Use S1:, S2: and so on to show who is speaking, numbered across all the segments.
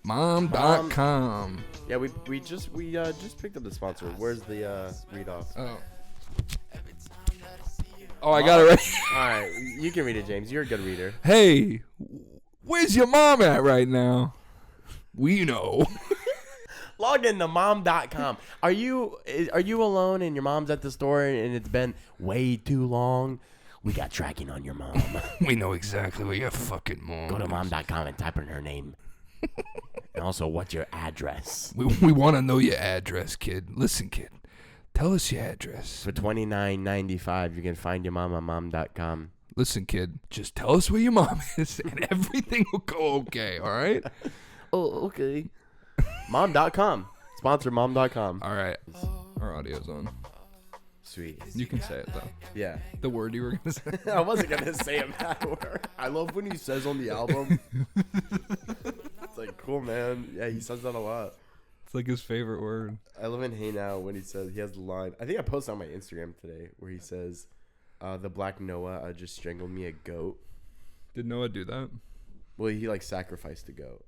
S1: Mom.com.
S2: Yeah, we just picked up the sponsor. Where's the read off?
S1: Oh, I got it right.
S2: All right, you can read it, James. You're a good reader.
S1: Hey, where's your mom at right now? We know.
S2: Log into mom.com. Are you alone and your mom's at the store and it's been way too long? We got tracking on your mom.
S1: We know exactly where your fucking mom
S2: Go to mom.com and type in her name. And also, what's your address?
S1: We want to know your address, kid. Listen, kid. Tell us your address.
S2: For $29.95, you can find your mom on mom.com.
S1: Listen, kid. Just tell us where your mom is, and everything will go okay, all right?
S2: Oh, okay. Mom.com. Sponsor mom.com.
S1: All right. Our audio's on.
S2: Sweet.
S1: You can say it, though.
S2: Yeah.
S1: The word you were going to say.
S2: I wasn't going to say a bad word. I love when he says on the album. It's like, cool, man. Yeah, he says that a lot.
S1: It's like his favorite word.
S2: I love in Hey Now when he says, he has the line. I think I posted on my Instagram today where he says, the Black Noah just strangled me a goat.
S1: Did Noah do that?
S2: Well, he like sacrificed a goat.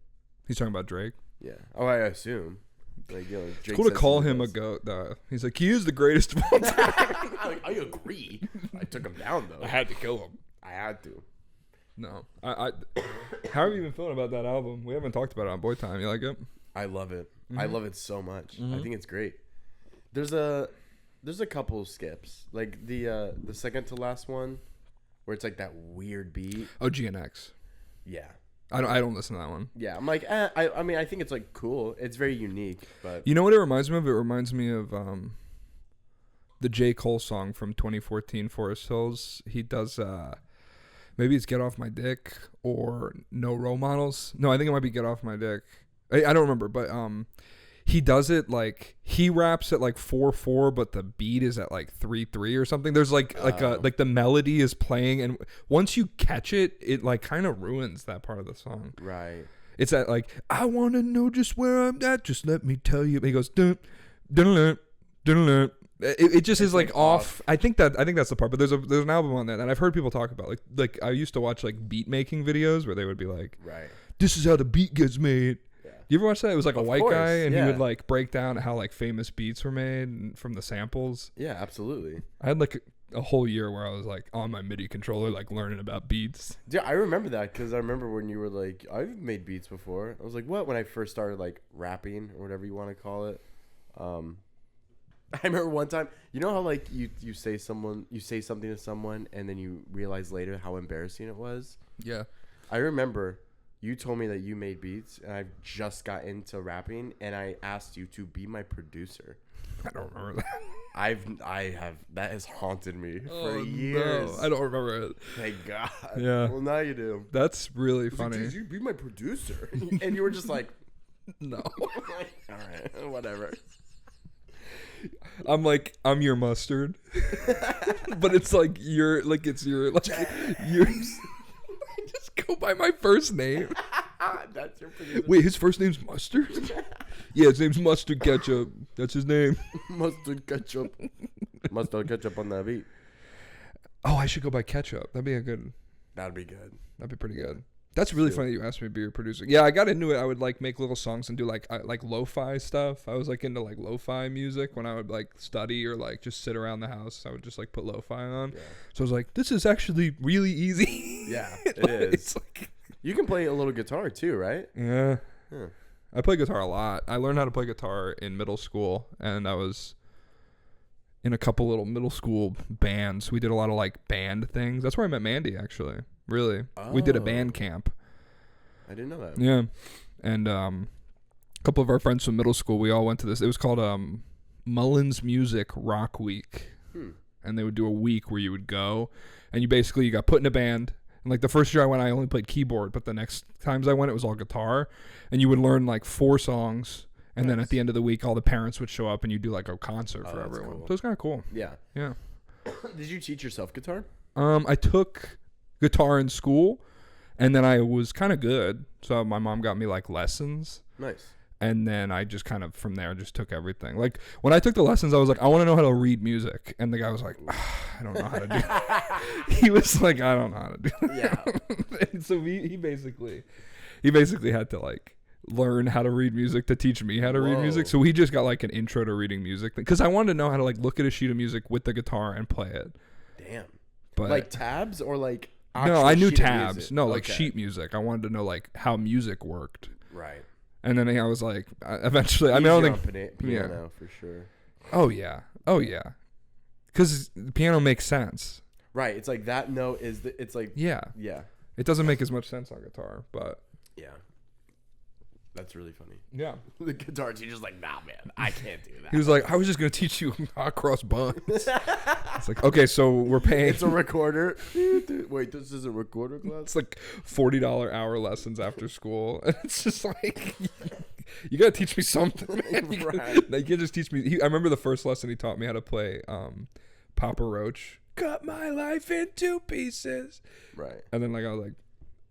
S1: He's talking about Drake?
S2: Yeah. Oh, I assume. Like, you know,
S1: It's
S2: Drake
S1: cool to
S2: says
S1: call
S2: he's the
S1: him a
S2: best.
S1: goat, though. He's like, he is the greatest of all time.
S2: I agree. I took him down, though.
S1: I had to kill him.
S2: I had to.
S1: No. How have you been feeling about that album? We haven't talked about it on Boy Time. You like it?
S2: I love it.
S1: Mm-hmm.
S2: I love it so much. I think it's great. There's a couple of skips, like the second to last one, where it's like that weird beat.
S1: Oh, GNX.
S2: Yeah,
S1: I don't listen to that one.
S2: yeah. I'm like, I mean, I think it's like cool. It's very unique, but
S1: You know what it reminds me of? It reminds me of the J. Cole song from 2014, Forest Hills. He does, maybe it's Get Off My Dick or No Role Models. No, I think it might be Get Off My Dick. I don't remember, but he does it like, he raps at like 4/4, but the beat is at like 3/3 or something. There's like the melody is playing, and once you catch it, it like kind of ruins that part of the song.
S2: right.
S1: It's that like, I want to know just where I'm at. Just let me tell you. He goes, dun, dun, dun, dun, dun. It just is like off. I think that's the part. But there's an album on that, and I've heard people talk about like I used to watch like beat making videos where they would be like,
S2: Right.
S1: this is how the beat gets made.
S2: Yeah.
S1: You ever watch that? It was like a
S2: Of
S1: white
S2: course,
S1: guy, and he
S2: yeah.
S1: would like break down how like famous beats were made and from the samples.
S2: Yeah, absolutely.
S1: I had like a whole year where I was like on my MIDI controller, like learning about beats.
S2: Yeah, I remember that because I remember when you were like, I've made beats before. I was like, what? When I first started like rapping or whatever you want to call it. I remember one time, you know how like you say something to someone and then you realize later how embarrassing it was.
S1: Yeah.
S2: I remember you told me that you made beats and I just got into rapping and I asked you to be my producer.
S1: I don't remember that.
S2: I have that has haunted me for years.
S1: No, I don't remember it.
S2: Thank God.
S1: Yeah.
S2: Well, now you do.
S1: That's really
S2: I was like,
S1: funny.
S2: dude, you be my producer, and you were just like,
S1: No.
S2: all right, whatever.
S1: I'm your mustard. But it's like it's your like you're I just go by my first name.
S2: That's your producer.
S1: Wait, his first name's Mustard? Yeah, his name's Mustard Ketchup. That's his name.
S2: Mustard ketchup on that beat.
S1: Oh, I should go by Ketchup. That'd be
S2: That'd be good.
S1: pretty good. That's really funny that you asked me to be your producer. Yeah, I got into it. I would like make little songs and do like lo-fi stuff. I was like into like lo-fi music when I would like study or like just sit around the house. I would just like put lo-fi on.
S2: Yeah.
S1: So I was like, this is actually really easy.
S2: Yeah, it is.
S1: It's like,
S2: You can play a little guitar too, right?
S1: yeah.
S2: Huh.
S1: I play guitar a lot. I learned how to play guitar in middle school, and I was in a couple little middle school bands. We did a lot of like band things. That's where I met Mandy, actually. Really. We did a band camp.
S2: I didn't know that.
S1: Yeah. And a couple of our friends from middle school, we all went to this. It was called Mullins Music Rock Week. And they would do a week where you would go, and you got put in a band. And like the first year I went, I only played keyboard, but the next times I went, it was all guitar. And you would learn like 4 songs, and then at the end of the week, all the parents would show up, and you do like a concert for everyone.
S2: Cool.
S1: So it was kind of cool.
S2: Yeah.
S1: Yeah.
S2: Did you teach yourself guitar?
S1: I took guitar in school, and then I was kind of good. So my mom got me like lessons.
S2: Nice.
S1: And then I just kind of from there just took everything. Like when I took the lessons, I was like, I want to know how to read music. And the guy was like, I don't know how to do it. He was like, I don't know how to do it.
S2: Yeah.
S1: And so he basically had to like learn how to read music to teach me how to read music.
S2: Whoa.
S1: So he just got like an intro to reading music because I wanted to know how to like look at a sheet of music with the guitar and play it.
S2: Damn.
S1: But
S2: Like tabs or like
S1: no,
S2: actual
S1: I knew
S2: sheet of
S1: tabs.
S2: music?
S1: No, like
S2: Okay.
S1: sheet music. I wanted to know like how music worked.
S2: Right.
S1: And then I was like, eventually, I mean, I don't
S2: Easier
S1: think.
S2: on piano for sure.
S1: Oh yeah, because the piano makes sense.
S2: Right. It's like that note is it's like
S1: Yeah,
S2: yeah.
S1: it doesn't make as much sense on guitar, but
S2: Yeah. That's really funny.
S1: yeah.
S2: The guitar teacher's like, nah, man, I can't do that.
S1: He was like, I was just gonna teach you hot cross buns. It's like, okay, so we're paying.
S2: It's a recorder. Wait, this is a recorder class?
S1: It's like $40 hour lessons after school, and it's just like, you gotta teach me something, man. You can't just teach me. I remember the first lesson he taught me how to play Papa Roach. Cut my life in 2 pieces.
S2: Right.
S1: And then like I was like,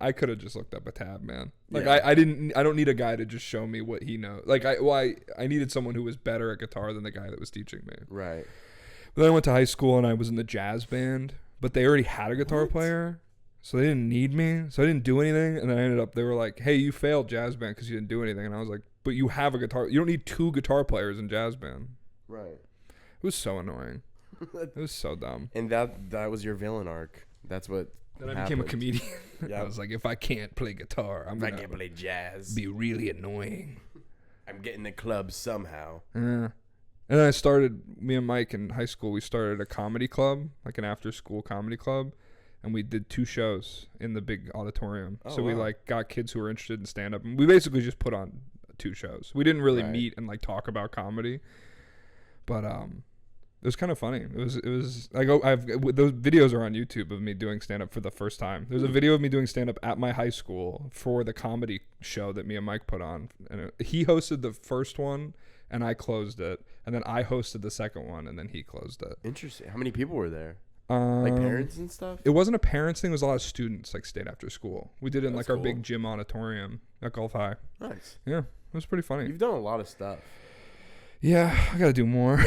S1: I could have just looked up a tab, man. Like
S2: Yeah.
S1: I don't need a guy to just show me what he knows. Like I needed someone who was better at guitar than the guy that was teaching me.
S2: Right.
S1: But then I went to high school and I was in the jazz band, but they already had a guitar player, so they didn't need me. So I didn't do anything, and then I ended up. They were like, "Hey, you failed jazz band because you didn't do anything," and I was like, "But you have a guitar. You don't need 2 guitar players in jazz band."
S2: Right.
S1: It was so annoying. It was so dumb.
S2: And that was your villain arc. That's what
S1: Then I became a
S2: happened.
S1: comedian.
S2: Yeah.
S1: I was like, if I can't play guitar, I'm
S2: If I
S1: gonna
S2: can't play jazz,
S1: be really annoying.
S2: I'm getting the club somehow.
S1: Yeah. And then I started, me and Mike in high school, we started a comedy club, like an after school comedy club. And we did 2 shows in the big auditorium.
S2: Oh,
S1: So we
S2: wow.
S1: like got kids who were interested in stand up. And we basically just put on 2 shows. We didn't really
S2: Right.
S1: meet and like talk about comedy. But it was kind of funny. It was like, those videos are on YouTube of me doing stand up for the first time. There's a video of me doing stand up at my high school for the comedy show that me and Mike put on. And he hosted the first one and I closed it. And then I hosted the second one and then he closed it.
S2: Interesting. How many people were there? Like parents and stuff?
S1: It wasn't a parents thing. It was a lot of students like stayed after school. We did it in
S2: That's
S1: like our
S2: cool.
S1: big gym auditorium at Gulf High.
S2: Nice.
S1: Yeah, it was pretty funny.
S2: You've done a lot of stuff.
S1: Yeah, I got to do more.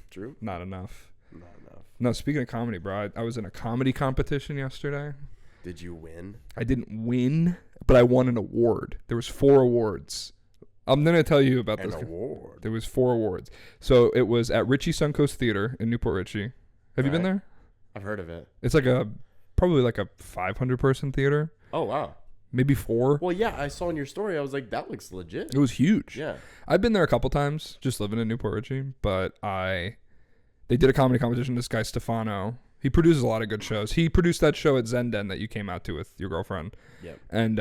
S2: True.
S1: Not enough.
S2: Not enough.
S1: No, speaking of comedy, bro, I was in a comedy competition yesterday.
S2: Did you win?
S1: I didn't win, but I won an award. There was 4 awards. I'm going to tell you about
S2: An
S1: this.
S2: award.
S1: There was 4 awards. So it was at Ritchie Suncoast Theater in Newport Richie. Have you been
S2: Right.
S1: there?
S2: I've heard of it.
S1: It's like probably like a 500 person theater,
S2: Oh, wow.
S1: maybe 4.
S2: Well, yeah, I saw in your story. I was like, that looks legit.
S1: It was huge.
S2: Yeah.
S1: I've been there a couple times, just living in Newport Richie, but they did a comedy competition. This guy Stefano, he produces a lot of good shows. He produced that show at Zenden that you came out to with your girlfriend.
S2: Yep.
S1: And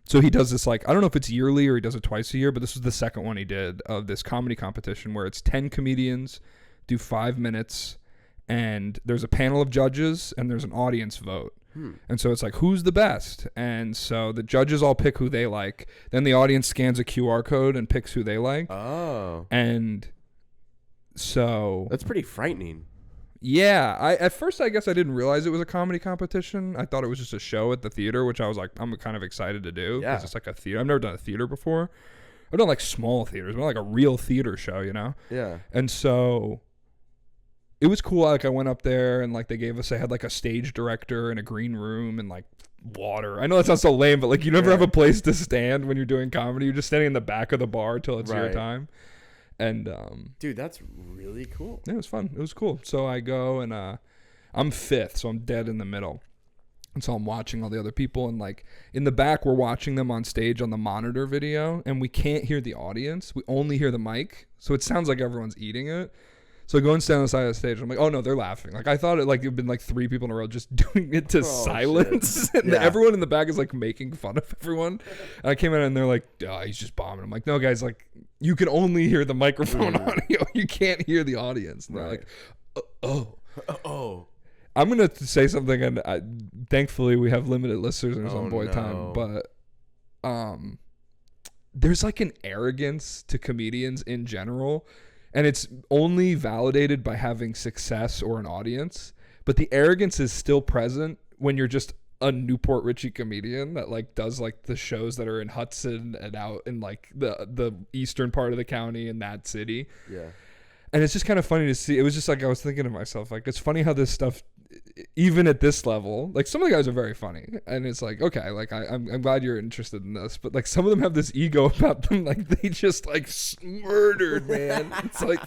S1: so he does this, like, I don't know if it's yearly or he does it twice a year, but this was the second one he did of this comedy competition where it's 10 comedians do 5 minutes, and there's a panel of judges and there's an audience vote. And so it's like, who's the best? And so the judges all pick who they like. Then the audience scans a QR code and picks who they like.
S2: Oh.
S1: And so
S2: That's pretty frightening.
S1: yeah, at first I guess I didn't realize it was a comedy competition. I thought it was just a show at the theater, which I was like, I'm kind of excited to do
S2: Yeah.
S1: because it's like a theater. I've never done a theater before. I've done like small theaters, but not like a real theater show, you know?
S2: Yeah.
S1: And so it was cool. Like I went up there and like they had like a stage director and a green room and like water. I know that sounds so lame, but like you never
S2: Yeah.
S1: have a place to stand when you're doing comedy. You're just standing in the back of the bar till it's your
S2: Right.
S1: time. And
S2: Dude, that's really cool.
S1: yeah, it was fun. It was cool. So I go and I'm 5th, so I'm dead in the middle. And so I'm watching all the other people, and like in the back, we're watching them on stage on the monitor video, and we can't hear the audience. We only hear the mic, so it sounds like everyone's eating it. So I go and stand on the side of the stage. And I'm like, oh no, they're laughing. Like I thought it'd been like 3 people in a row just doing it to silence, and
S2: Yeah.
S1: everyone in the back is like making fun of everyone. And I came in and they're like, oh, he's just bombing. I'm like, no, guys, like you can only hear the microphone audio. You can't hear the audience. And they're
S2: Right.
S1: like, oh.
S2: Oh.
S1: I'm gonna say something, and thankfully we have limited listeners and it's on boy time. But there's like an arrogance to comedians in general, and it's only validated by having success or an audience. But the arrogance is still present when you're just a Newport Richie comedian that like does like the shows that are in Hudson and out in like the eastern part of the county in that city.
S2: Yeah.
S1: And it's just kind of funny to see. It was just like I was thinking to myself, like, it's funny how this stuff even at this level, like some of the guys are very funny, and it's like, okay, like I'm glad you're interested in this, but like some of them have this ego about them, like they just like murdered, man. It's like,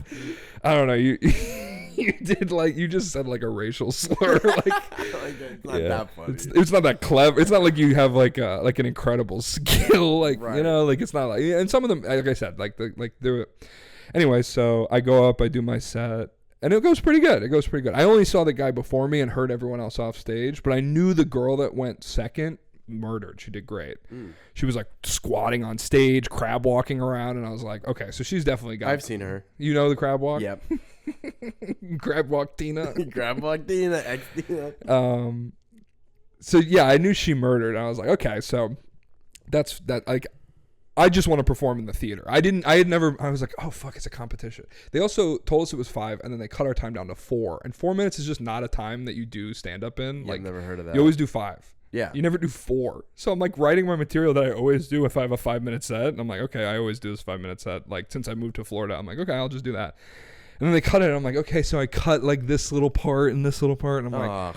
S1: I don't know, you you just said like a racial slur, like
S2: It's not that funny.
S1: It's not that clever. It's not like you have like an incredible skill, like
S2: Right.
S1: you know, like it's not like, and some of them, like I said, they're. Anyway, so I go up, I do my set, and it goes pretty good. I only saw the guy before me and heard everyone else off stage, but I knew the girl that went second murdered. She did great. She was like squatting on stage, crab walking around, and I was like, okay, so she's definitely got.
S2: I've seen her.
S1: You know the crab walk?
S2: Yep.
S1: Crab walk Tina.
S2: Crab walk Tina, ex Tina.
S1: So yeah, I knew she murdered. And I was like, okay, so that's that. Like, I just want to perform in the theater. I was like, oh fuck, it's a competition. They also told us it was 5, and then they cut our time down to 4. And 4 minutes is just not a time that you do stand up in.
S2: Yeah,
S1: like,
S2: I've never heard of that.
S1: You always do 5.
S2: Yeah.
S1: You never do 4. So I'm like writing my material that I always do if I have a 5-minute set. And I'm like, okay, I always do this 5-minute set. Like since I moved to Florida, I'm like, okay, I'll just do that. And then they cut it. And I'm like, okay, so I cut like this little part and this little part. And I'm like,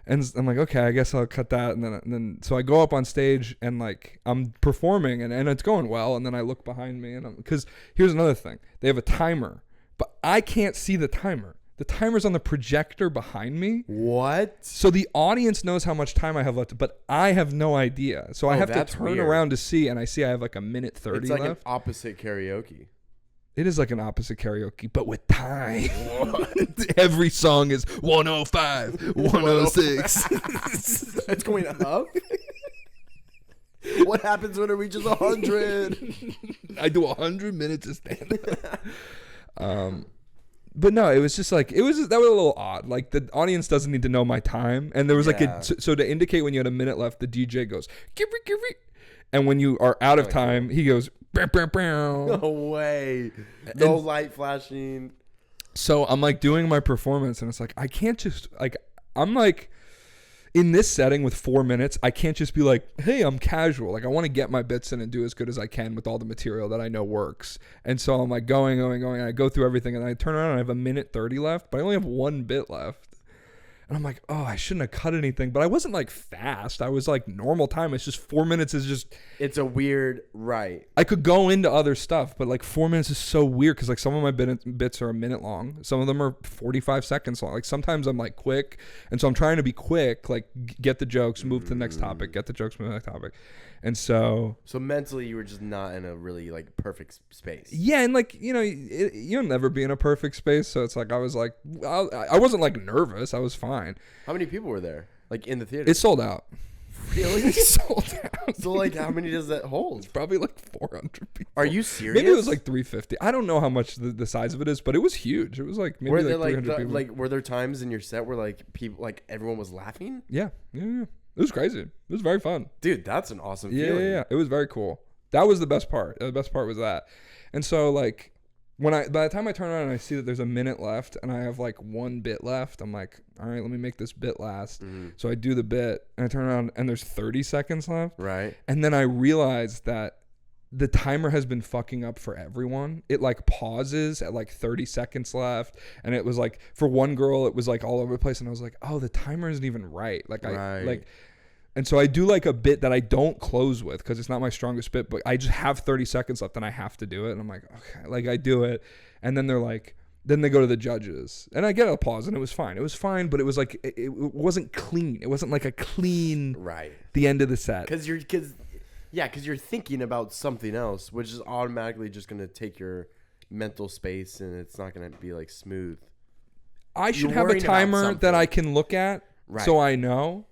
S1: and I'm like, okay, I guess I'll cut that. And then so I go up on stage and like I'm performing and it's going well. And then I look behind me and because here's another thing. They have a timer, but I can't see the timer. The timer's on the projector behind me.
S2: What?
S1: So the audience knows how much time I have left, but I have no idea. So I have to turn around to see, and I see I have like a minute 30
S2: It's like
S1: left.
S2: an opposite karaoke.
S1: It is like an opposite karaoke, but with time. Every song is 105, 106.
S2: It's going up. What happens when it reaches 100?
S1: I do 100 minutes of stand-up. But no, it was just like, that was a little odd. Like the audience doesn't need to know my time. And there was like so to indicate when you had a minute left, the DJ goes, give me. And when you are out of time, he goes, bow, bow, bow.
S2: No way. No light flashing.
S1: So I'm like doing my performance and it's like, I can't just like, I'm like in this setting with 4 minutes, I can't just be like, hey, I'm casual. Like I want to get my bits in and do as good as I can with all the material that I know works. And so I'm like going. And I go through everything and I turn around and I have a minute 30 left, but I only have 1 bit left. And I'm like, oh, I shouldn't have cut anything. But I wasn't like fast. I was like normal time. It's just 4 minutes is just.
S2: It's a weird, right.
S1: I could go into other stuff, but like 4 minutes is so weird because like some of my bits are a minute long. Some of them are 45 seconds long. Like sometimes I'm like quick. And so I'm trying to be quick, like get the jokes, move to the next topic, get the jokes, move to the next topic. And so
S2: mentally you were just not in a really like perfect space.
S1: Yeah, and like you'll never be in a perfect space, so it's like I was like I wasn't like nervous. I was fine.
S2: How many people were there? Like in the theater?
S1: It sold out.
S2: Really?
S1: It sold out.
S2: So like how many does that hold?
S1: It's probably like 400 people.
S2: Are you serious?
S1: Maybe it was like 350. I don't know how much the size of it is, but it was huge. It was like maybe like 300 people.
S2: Like were there times in your set where like people like everyone was laughing?
S1: Yeah. It was crazy. It was very fun.
S2: Dude, that's an awesome feeling.
S1: Yeah. It was very cool. That was the best part. The best part was that. And so like by the time I turn around and I see that there's a minute left and I have like 1 bit left, I'm like, all right, let me make this bit last. Mm-hmm. So I do the bit and I turn around and there's 30 seconds left.
S2: Right.
S1: And then I realized that the timer has been fucking up for everyone. It like pauses at like 30 seconds left. And it was like, for one girl, it was like all over the place. And I was like, oh, the timer isn't even right. And so I do like a bit that I don't close with because it's not my strongest bit, but I just have 30 seconds left and I have to do it. And I'm like, okay, like I do it. And then they're like, then they go to the judges and I get applause and it was fine. It was fine, but it was like, it wasn't clean. It wasn't like a clean,
S2: right,
S1: the end of the set.
S2: Because you're thinking about something else, which is automatically just going to take your mental space and it's not going to be like smooth.
S1: I should have a timer that I can look at so I know.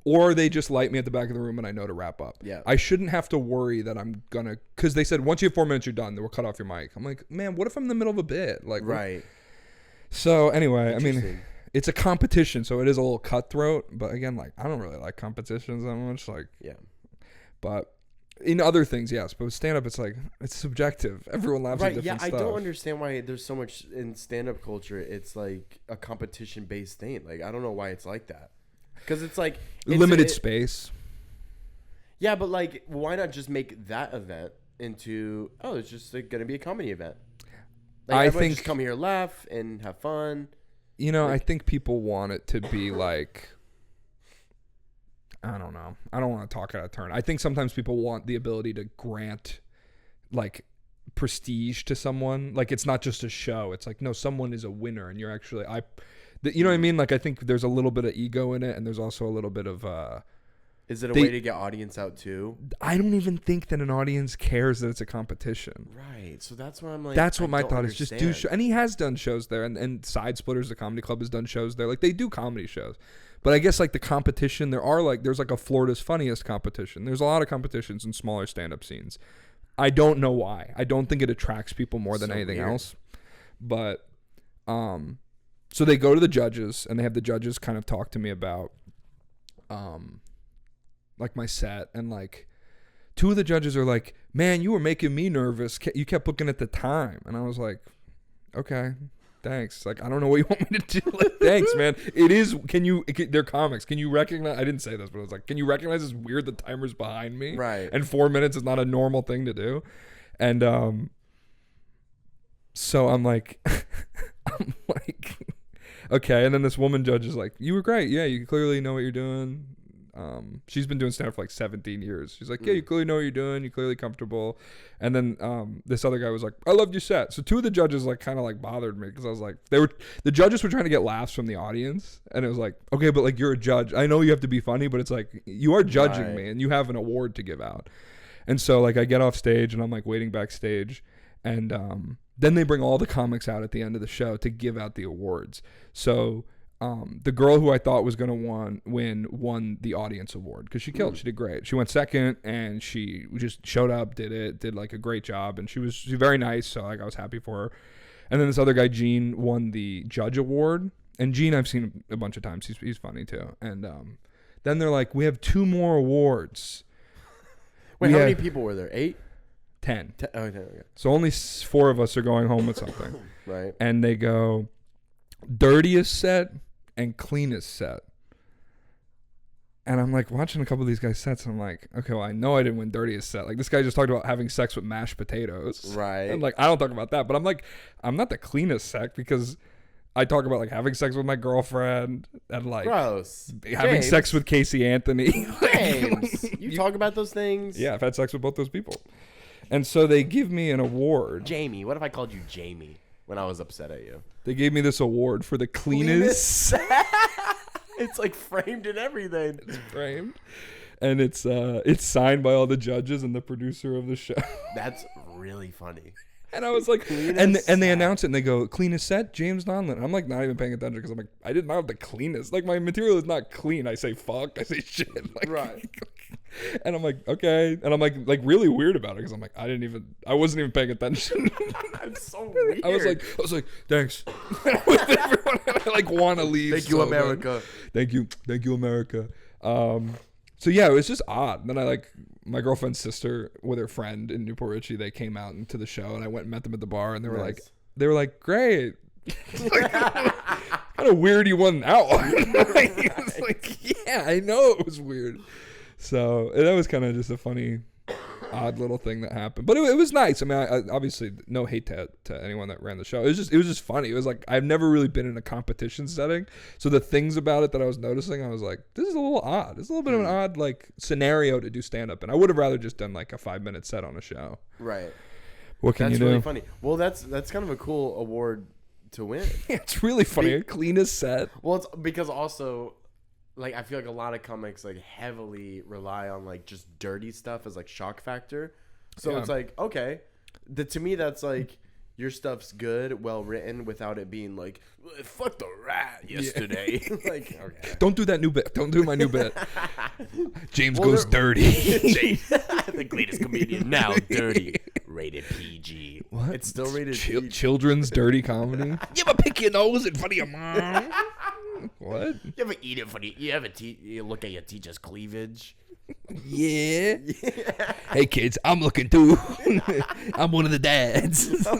S1: Or they just light me at the back of the room and I know to wrap up.
S2: Yeah. I
S1: shouldn't have to worry that I'm going to... Because they said, once you have 4 minutes, you're done. They will cut off your mic. I'm like, man, what if I'm in the middle of a bit? Like,
S2: right.
S1: So anyway, I mean, it's a competition, so it is a little cutthroat. But again, like, I don't really like competitions that much. Like,
S2: yeah.
S1: But in other things, yes. But with stand-up, it's like, it's subjective. Everyone laughs at different stuff.
S2: I don't understand why there's so much in stand-up culture. It's like a competition-based thing. Like, I don't know why it's like that. Because it's like
S1: limited space.
S2: Yeah, but like, why not just make that event into it's just like, gonna be a comedy event? Like, I think just come here, laugh, and have fun.
S1: You know, I think people want it to be like, I don't know. I don't want to talk out of turn. I think sometimes people want the ability to grant like prestige to someone. Like it's not just a show. It's like, no, someone is a winner and you're actually, you know what I mean? Like I think there's a little bit of ego in it and there's also a little bit of,
S2: is it a way to get audience out too?
S1: I don't even think that an audience cares that it's a competition.
S2: Right. So that's what I'm like.
S1: That's what my thought
S2: understand.
S1: is. Just do show. And he has done shows there, and Side Splitters, the comedy club, has done shows there. Like they do comedy shows. But I guess like the competition, there's like a Florida's Funniest competition. There's a lot of competitions in smaller stand-up scenes. I don't know why. I don't think it attracts people more than anything else. But so they go to the judges and they have the judges kind of talk to me about like my set, and like two of the judges are like, man, you were making me nervous. You kept looking at the time. And I was like, okay, thanks. Like, I don't know what you want me to do. Like, thanks, man. It is, they're comics. Can you recognize, I didn't say this, but I was like, can you recognize it's weird the timer's behind me?
S2: Right.
S1: And 4 minutes is not a normal thing to do. And so I'm like, okay. And then this woman judge is like, you were great. Yeah, you clearly know what you're doing. She's been doing stand-up for like 17 years. She's like, yeah, you clearly know what you're doing. You're clearly comfortable. And then this other guy was like, I loved your set. So two of the judges like kind of like bothered me because I was like, the judges were trying to get laughs from the audience. And it was like, okay, but like you're a judge. I know you have to be funny, but it's like you are judging me and you have an award to give out. And so like I get off stage and I'm like waiting backstage. And then they bring all the comics out at the end of the show to give out the awards. So the girl who I thought was going to won the audience award because she killed. She did great. She went second and she just showed up, did like a great job, and she was very nice. So like I was happy for her. And then this other guy, Gene, won the judge award. And Gene, I've seen a bunch of times. He's funny too. And then they're like, we have 2 more awards.
S2: Wait, how many people were there? 8?
S1: 10.
S2: Okay.
S1: So only 4 of us are going home with something.
S2: Right.
S1: And they go, dirtiest set and cleanest set. And I'm like watching a couple of these guys' sets and I'm like, okay, well, I know I didn't win dirtiest set. Like this guy just talked about having sex with mashed potatoes.
S2: Right.
S1: And like I don't talk about that, but I'm like, I'm not the cleanest set because I talk about like having sex with my girlfriend and like
S2: gross.
S1: Having sex with Casey Anthony.
S2: James, you talk about those things?
S1: Yeah, I've had sex with both those people. And so they give me an award.
S2: Jamie, what if I called you Jamie when I was upset at you?
S1: They gave me this award for the cleanest.
S2: It's like framed and everything.
S1: It's framed. And it's signed by all the judges and the producer of the show.
S2: That's really funny.
S1: And I was like, and they announce it and they go, cleanest set, James Donlin. I'm like not even paying attention because I'm like, I did not have the cleanest. Like my material is not clean. I say fuck, I say shit. Like,
S2: right.
S1: And I'm like, okay. And I'm like really weird about it because I'm like, I wasn't even paying attention.
S2: That's so weird.
S1: I was like, thanks. With everyone, I like want to leave.
S2: Thank you, America.
S1: Thank you, America. So yeah, it was just odd. Then I like my girlfriend's sister with her friend in Newport Richie. They came out into the show, and I went and met them at the bar, and they were like, great. Like, kind of weird you won that one. It's like, yeah, I know it was weird. So that was kind of just a funny, odd little thing that happened, but it was nice. I mean, I obviously no hate to anyone that ran the show. It was just funny. It was like I've never really been in a competition setting, so the things about it that I was noticing, I was like, this is a little odd. It's a little bit of an odd like scenario to do stand up, and I would have rather just done like a 5-minute set on a show.
S2: Right.
S1: What can you do?
S2: That's really funny. Well, that's kind of a cool award to win.
S1: Yeah, it's really funny. Cleanest set.
S2: Well, it's because also, like, I feel like a lot of comics like heavily rely on like just dirty stuff as like shock factor. So it's like, okay, to me that's like your stuff's good, well written, without it being like, fuck the rat yesterday. Yeah. Like, okay,
S1: don't do that new bit. Don't do my new bit. James goes dirty.
S2: The greatest comedian now, dirty. Rated PG.
S1: What?
S2: It's still rated PG.
S1: Children's dirty comedy. You ever pick your nose in front of your mom? What?
S2: You ever eat it funny? You ever you look at your teacher's cleavage?
S1: Yeah. Hey kids, I'm looking too. I'm one of the dads. I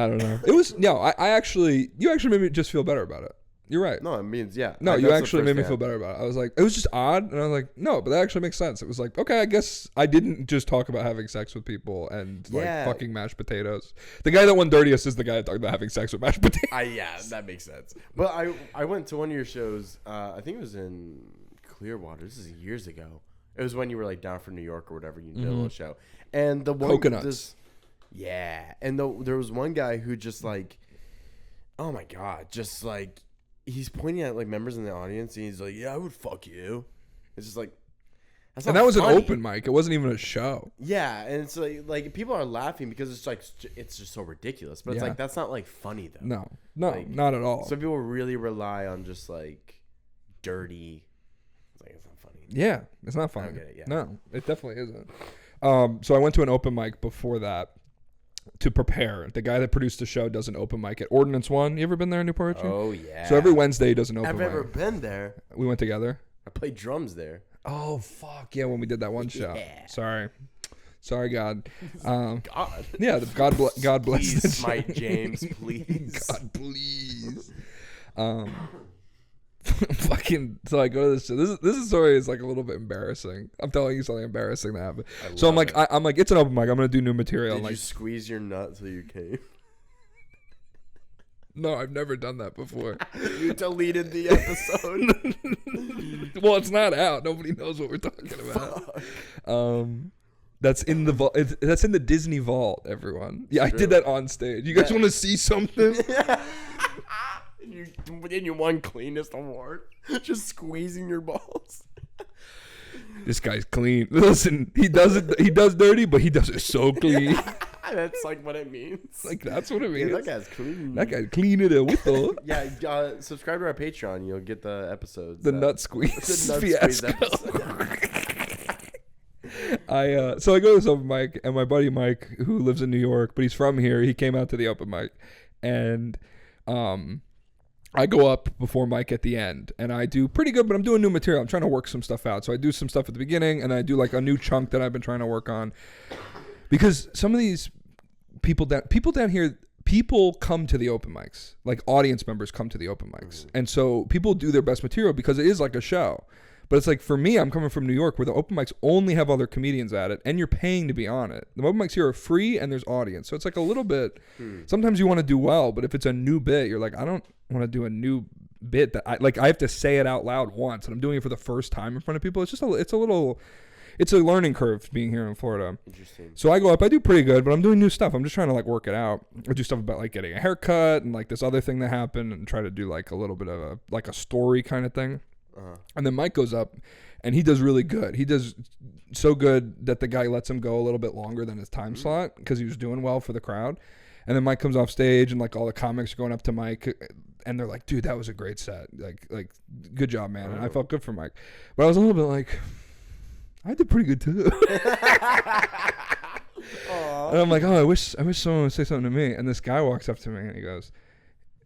S1: don't know. It was I actually, you actually made me just feel better about it. You're right.
S2: No, it means yeah.
S1: No,
S2: Like,
S1: you
S2: that's the
S1: actually
S2: first
S1: made me
S2: thing
S1: feel better about it. I was like, it was just odd, and I was like, no, but that actually makes sense. It was like, okay, I guess I didn't just talk about having sex with people and like
S2: Yeah.
S1: fucking mashed potatoes. The guy that won dirtiest is the guy that talked about having sex with mashed potatoes.
S2: Yeah, that makes sense. But I went to one of your shows. I think it was in Clearwater. This is years ago. It was when you were like down from New York or whatever. You did a little show, and the one
S1: Coconuts.
S2: and there was one guy who just like, oh my god, just like he's pointing at like members in the audience, and he's like, yeah, I would fuck you. It's just like, that's not
S1: And that was
S2: funny.
S1: an open mic. It wasn't even a show.
S2: Yeah, and it's like people are laughing because it's like it's just so ridiculous. But it's
S1: Yeah.
S2: like that's not like funny though.
S1: No,
S2: Like,
S1: not at all.
S2: Some people really rely on just like dirty. It's like it's not funny.
S1: Yeah, it's not funny.
S2: I don't get it, yeah.
S1: No, it definitely isn't. So I went to an open mic before that to prepare. The guy that produced the show does an open mic at Ordnance One. You ever been there in New Poetry?
S2: Oh yeah.
S1: So every Wednesday he does an open
S2: I've
S1: mic.
S2: never been there.
S1: We went together.
S2: I played drums there.
S1: Oh fuck yeah! When we did that one show.
S2: Yeah.
S1: Sorry, God.
S2: God.
S1: Yeah, God bless.
S2: Please
S1: the
S2: smite James, please.
S1: God, please. Fucking. So I go to this show. This story is like a little bit embarrassing. I'm telling you something embarrassing that happened. So I'm like, I'm like, it's an open mic. I'm gonna do new material.
S2: Did
S1: I'm
S2: you
S1: like,
S2: squeeze your nut till you came?
S1: no, I've never done that before.
S2: You deleted the episode.
S1: Well, it's not out. Nobody knows what we're talking about. That's in the vault. That's in the Disney vault. Everyone. Yeah, I did that on stage. You guys want to see something?
S2: In your one cleanest award, just squeezing your balls.
S1: This guy's clean. Listen, he does it. He does dirty, but he does it so clean.
S2: That's like what it means.
S1: Like that's what it means.
S2: Yeah, that guy's clean.
S1: That guy clean it with the
S2: Yeah, subscribe to our Patreon. You'll get the episodes.
S1: the nut squeeze
S2: The nut squeeze
S1: fiasco.
S2: episode.
S1: So I go to this open mic, and my buddy Mike, who lives in New York, but he's from here, he came out to the open mic, and I go up before Mike at the end, and I do pretty good, but I'm doing new material. I'm trying to work some stuff out. So I do some stuff at the beginning, and I do like a new chunk that I've been trying to work on, because some of these people down here, people come to the open mics, like audience members come to the open mics, and so people do their best material because it is like a show. But it's like, for me, I'm coming from New York where the open mics only have other comedians at it, and you're paying to be on it. The open mics here are free, and there's audience. So it's like a little bit, sometimes you want to do well, but if it's a new bit, you're like, I don't want to do a new bit that I have to say it out loud once, and I'm doing it for the first time in front of people. It's just it's a learning curve being here in Florida.
S2: Interesting.
S1: So I go up, I do pretty good, but I'm doing new stuff. I'm just trying to like work it out. I do stuff about like getting a haircut and like this other thing that happened, and try to do like a little bit of a story kind of thing. And then Mike goes up, and he does really good. He does so good that the guy lets him go a little bit longer than his time slot because he was doing well for the crowd. And then Mike comes off stage, and like all the comics are going up to Mike, and they're like, "Dude, that was a great set. Like, good job, man." And I felt good for Mike, but I was a little bit like, I did pretty good too. And I'm like, oh, I wish someone would say something to me. And this guy walks up to me, and he goes,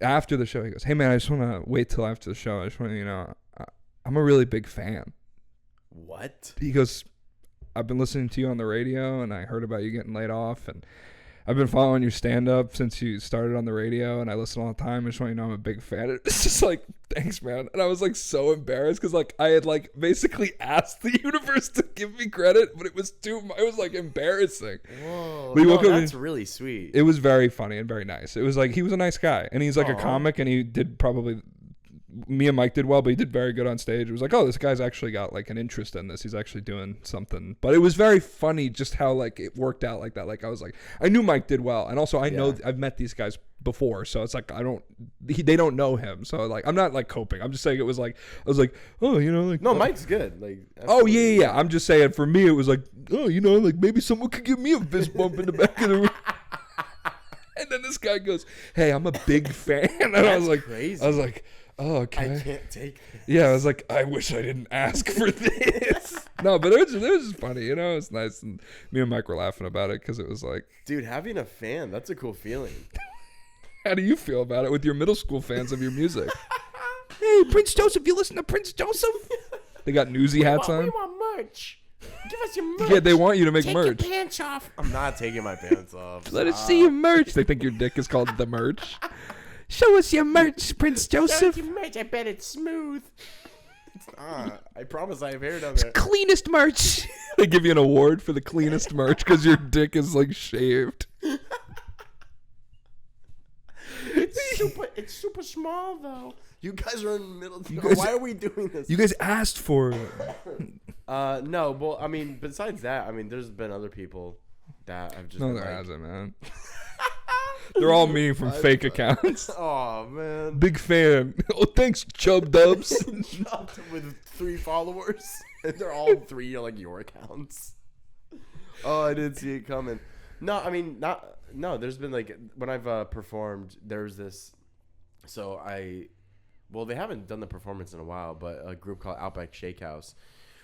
S1: after the show, he goes, "Hey man, I just want to wait till after the show. I just want to, I'm a really big fan."
S2: What?
S1: He goes, "I've been listening to you on the radio, and I heard about you getting laid off, and I've been following your stand-up since you started on the radio, and I listen all the time. I just want you to know I'm a big fan." It's just like, thanks, man. And I was like so embarrassed because like I had like basically asked the universe to give me credit, but it was like embarrassing.
S2: Whoa.
S1: But he woke up
S2: that's really sweet.
S1: It was very funny and very nice. It was like, he was a nice guy, and he's like a comic, and he did probably. Me and Mike did well, but he did very good on stage. It was like, oh, this guy's actually got like an interest in this. He's actually doing something. But it was very funny just how like it worked out like that. Like I was like, I knew Mike did well, and also I know I've met these guys before, so it's like they don't know him, so like I'm not like coping. I'm just saying it was like I was like, oh, like
S2: no, Mike's good. Like
S1: oh yeah. I'm just saying for me it was like, oh, like maybe someone could give me a fist bump in the back of the room. And then this guy goes, "Hey, I'm a big fan," and I was like,
S2: crazy.
S1: I was like, oh, okay.
S2: I can't take this.
S1: Yeah, I was like, I wish I didn't ask for this. No, but it was just funny, It's nice, and me and Mike were laughing about it because it was like,
S2: dude, having a fan, that's a cool feeling.
S1: How do you feel about it with your middle school fans of your music? Hey, Prince Joseph, you listen to Prince Joseph? They got newsy hats on.
S2: We want merch. Give us your merch.
S1: Yeah, they want you to make merch.
S2: Take your pants off. I'm not taking my pants off.
S1: Let us see your merch. They think your dick is called the merch. Show us your merch, Prince Joseph.
S2: I bet it's smooth. It's not. I promise I have hair down there.
S1: Cleanest merch. They give you an award for the cleanest merch because your dick is like shaved.
S2: It's super small though. You guys are in the middle. Why are we doing this?
S1: You guys asked for it.
S2: No, well, I mean, besides that, I mean, there's been other people that I've just.
S1: No, there hasn't, man. They're all me from fake accounts.
S2: Oh man,
S1: big fan. Oh, thanks, Chub Dubs.
S2: With 3 followers, and they're all 3 like your accounts. Oh, I didn't see it coming. No, I mean, not. No, there's been like when I've performed. There's this. So they haven't done the performance in a while, but a group called Outback Shakehouse,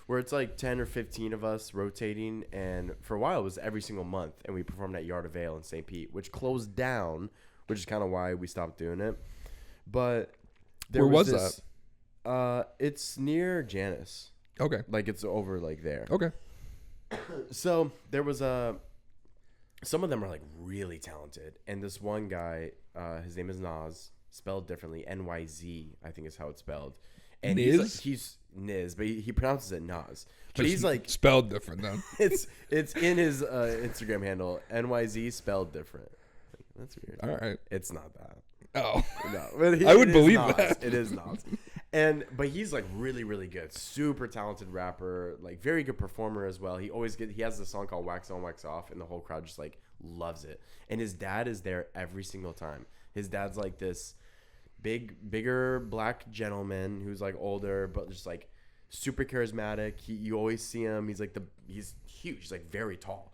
S2: where it's like 10 or 15 of us rotating, and for a while it was every single month, and we performed at Yard of Ale in St. Pete, which closed down, which is kind of why we stopped doing it. But
S1: where was that?
S2: It's near Janus.
S1: Okay.
S2: Like it's over like there.
S1: Okay.
S2: So there was some of them are like really talented, and this one guy, his name is Naz, spelled differently, Nyz, I think is how it's spelled. And he's Niz, but he pronounces it Nas. But
S1: Just
S2: he's like
S1: spelled different though.
S2: it's in his Instagram handle, Nyz spelled different. That's weird.
S1: All right.
S2: It's not that.
S1: Oh.
S2: No, but
S1: I would believe
S2: Nas.
S1: that.
S2: It is Nas. But he's like really, really good. Super talented rapper, like very good performer as well. He has this song called Wax On, Wax Off, and the whole crowd just like loves it. And his dad is there every single time. His dad's like this bigger black gentleman who's like older, but just like super charismatic. You always see him. He's huge. He's like very tall.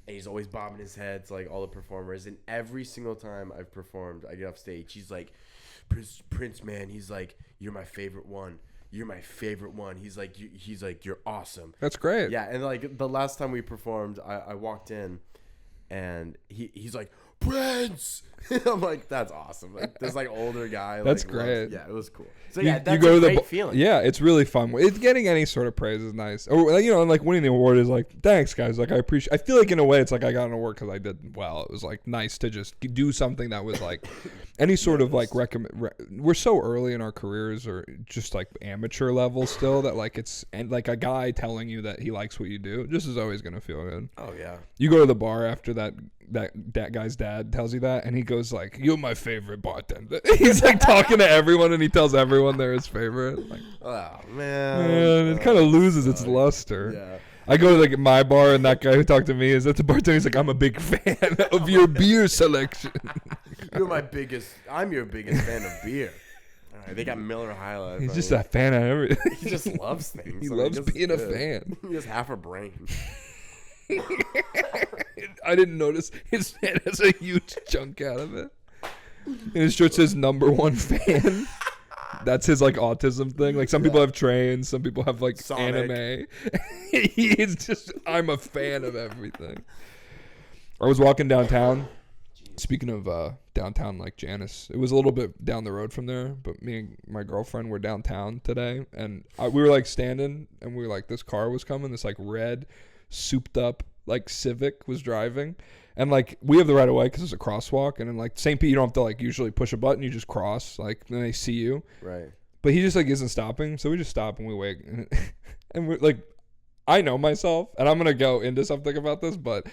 S2: And he's always bobbing his head to like all the performers. And every single time I've performed, I get off stage, he's like, Prince, man, he's like, you're my favorite one. You're my favorite one. He's like, you're awesome.
S1: That's great.
S2: Yeah, and like the last time we performed, I walked in, and he's like, Prince. I'm like, that's awesome. Like this like older guy.
S1: That's
S2: like,
S1: great.
S2: Yeah, it was cool. So yeah, that's
S1: you go
S2: a
S1: to
S2: great feeling.
S1: Yeah, it's really fun. It's getting any sort of praise is nice. Or and like winning the award is like, thanks guys. Like I appreciate. I feel like in a way it's like I got an award because I did well. It was like nice to just do something that was like any sort of like we're so early in our careers or just like amateur level still that like it's and like a guy telling you that he likes what you do just is always gonna feel good.
S2: Oh yeah.
S1: You go to the bar after that guy's dad tells you that, and he goes like, "You're my favorite bartender." He's like talking to everyone, and he tells everyone they're his favorite. Like,
S2: oh man,
S1: it kind of loses its luster.
S2: Yeah.
S1: I go to like my bar, and that guy who talked to me is at the bartender. He's like, "I'm a big fan of your beer selection."
S2: I'm your biggest fan of beer. All right, they got Miller High Life.
S1: He's just a fan of everything.
S2: He just loves things.
S1: He loves being a fan.
S2: He has half a brain.
S1: I didn't notice his head has a huge chunk out of it. And his shirt says #1 fan. That's his like autism thing. Like some people have trains, some people have like Sonic. Anime. He's just, I'm a fan of everything. I was walking downtown. Speaking of downtown, like Janus, it was a little bit down the road from there, but me and my girlfriend were downtown today, and we were like standing, and we were like, this car was coming, this like red, souped up like Civic was driving, and like we have the right of way because it's a crosswalk, and in like St. Pete you don't have to like usually push a button, you just cross, like then they see you,
S2: right?
S1: But he just like isn't stopping, so we just stop and we wait, and we're like, I know myself, and I'm gonna go into something about this, but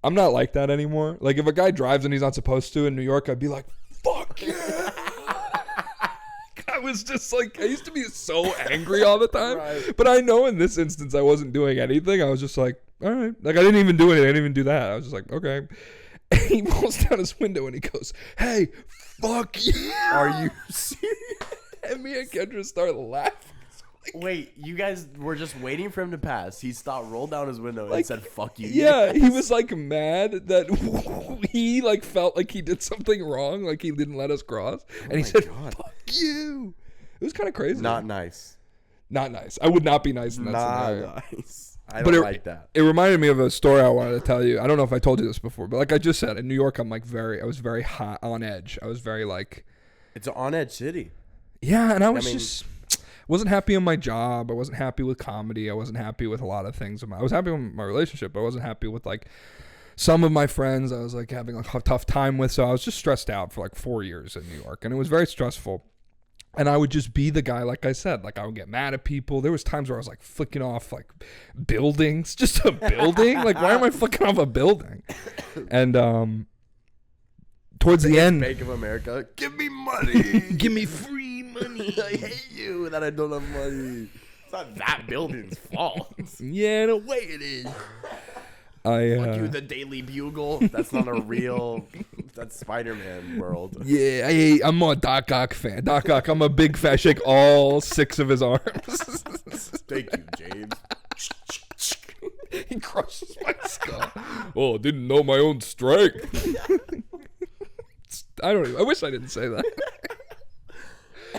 S1: I'm not like that anymore. Like if a guy drives and he's not supposed to in New York, I'd be like, fuck yeah. I was just like, I used to be so angry all the time. Right. But I know in this instance I wasn't doing anything. I was just like, all right. Like I didn't even do anything. I didn't even do that. I was just like, okay. And he rolls down his window and he goes, hey, fuck you.
S2: Are you serious?
S1: And me and Kendra start laughing.
S2: Wait, you guys were just waiting for him to pass. He stopped, rolled down his window, and said, fuck you.
S1: Yeah, he was like mad that he like felt like he did something wrong, like he didn't let us cross. And he said, fuck you. It was kind of crazy.
S2: Not nice.
S1: Not nice. I would not be nice in that scenario.
S2: Not nice. I don't like that.
S1: It reminded me of a story I wanted to tell you. I don't know if I told you this before, but like I just said, in New York, I was very hot, on edge. I was very like.
S2: It's an on-edge city.
S1: Yeah, and I was wasn't happy in my job. I wasn't happy with comedy. I wasn't happy with a lot of things. I was happy with my relationship, but I wasn't happy with like some of my friends I was like having like a tough time with. So I was just stressed out for like 4 years in New York, and it was very stressful. And I would just be the guy, like I said, like I would get mad at people. There was times where I was like flicking off like buildings, just a building. Like, why am I flicking off a building? And towards the end,
S2: Bank of America, give me money.
S1: give me free money.
S2: I hate you that I don't have money. It's not that building's fault.
S1: Yeah, in a way it is.
S2: Fuck you, the Daily Bugle. That's not a real. That's Spider-Man world.
S1: Yeah, I'm a Doc Ock fan. Doc Ock, I'm a big fat shake all 6 of his arms.
S2: Thank you, James.
S1: He crushes my skull. Oh, didn't know my own strength. I wish I didn't say that.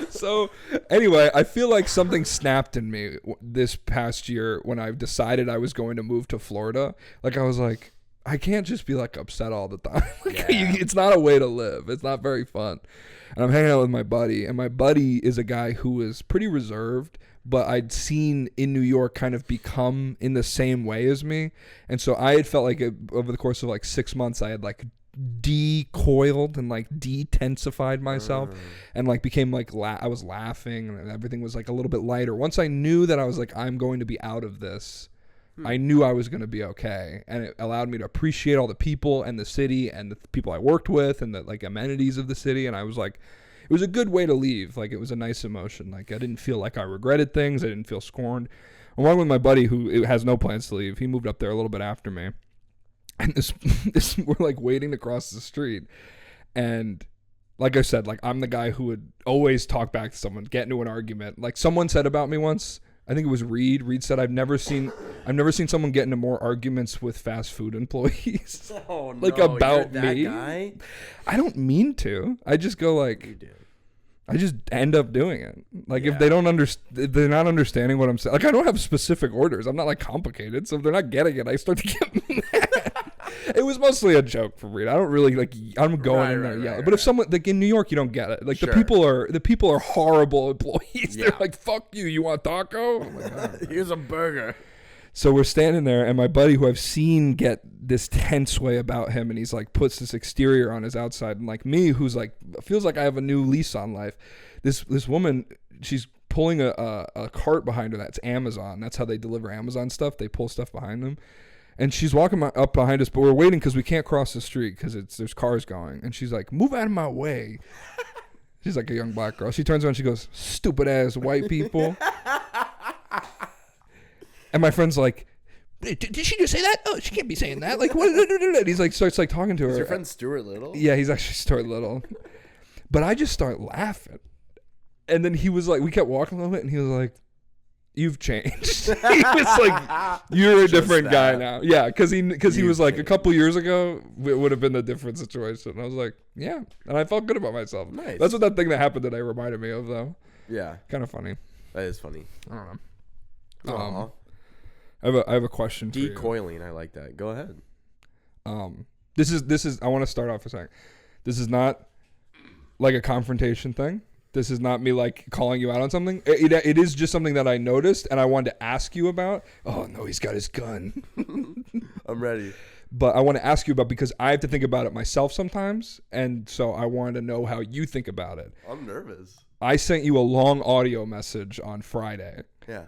S1: So, anyway, I feel like something snapped in me this past year when I decided I was going to move to Florida. Like, I was like, I can't just be like upset all the time. Like, it's not a way to live. It's not very fun. And I'm hanging out with my buddy, and my buddy is a guy who is pretty reserved, but I'd seen in New York kind of become in the same way as me. And so I had felt like over the course of like 6 months, I had like decoiled and like detensified myself and like became like I was laughing and everything was like a little bit lighter. Once I knew that I was like, I'm going to be out of this, I knew I was going to be okay. And it allowed me to appreciate all the people and the city and the people I worked with and the like amenities of the city. And I was like, it was a good way to leave. Like, it was a nice emotion. Like, I didn't feel like I regretted things. I didn't feel scorned. Along with my buddy who has no plans to leave. He moved up there a little bit after me. And this we're like waiting to cross the street, and like I said, like I'm the guy who would always talk back to someone, get into an argument. Like someone said about me once, I think it was Reed. Reed said, I've never seen someone get into more arguments with fast food employees.
S2: Oh,
S1: like
S2: no,
S1: about
S2: you're that
S1: me.
S2: Guy?
S1: I don't mean to. I just go like,
S2: You do.
S1: I just end up doing it. Like if they don't if they're not understanding what I'm saying. Like I don't have specific orders. I'm not like complicated. So if they're not getting it, I start to get mad. It was mostly a joke for Reed. I don't really like. I'm going in there yelling. But if someone like in New York, you don't get it. Like the people are horrible employees. They're like, "Fuck you. You want taco? I'm like, right.
S2: Here's a burger."
S1: So we're standing there, and my buddy, who I've seen get this tense way about him, and he's like puts this exterior on his outside, and like me, who's like feels like I have a new lease on life. This woman, she's pulling a cart behind her. That's Amazon. That's how they deliver Amazon stuff. They pull stuff behind them. And she's walking up behind us, but we're waiting because we can't cross the street because there's cars going. And she's like, "Move out of my way." She's like a young black girl. She turns around and she goes, "Stupid ass white people." And my friend's like, "Did she just say that? Oh, she can't be saying that." Like, what? And he's like, starts like talking to her.
S2: Is your friend Stuart Little?
S1: Yeah, he's actually Stuart Little. But I just start laughing. And then he was like, we kept walking a little bit, and he was like, "You've changed." He was like, "You're a different guy now." Yeah, because he was like, a couple years ago, it would have been a different situation. And I was like, yeah. And I felt good about myself.
S2: Nice.
S1: That's what that thing that happened today reminded me of, though.
S2: Yeah.
S1: Kind of funny.
S2: That is funny.
S1: I don't know. I have a question for you.
S2: Decoiling, I like that. Go ahead.
S1: This is I want to start off a second. This is not like a confrontation thing. This is not me like calling you out on something. It is just something that I noticed and I wanted to ask you about. Oh no, he's got his gun.
S2: I'm ready.
S1: But I want to ask you about because I have to think about it myself sometimes, and so I wanted to know how you think about it.
S2: I'm nervous.
S1: I sent you a long audio message on Friday.
S2: Yeah.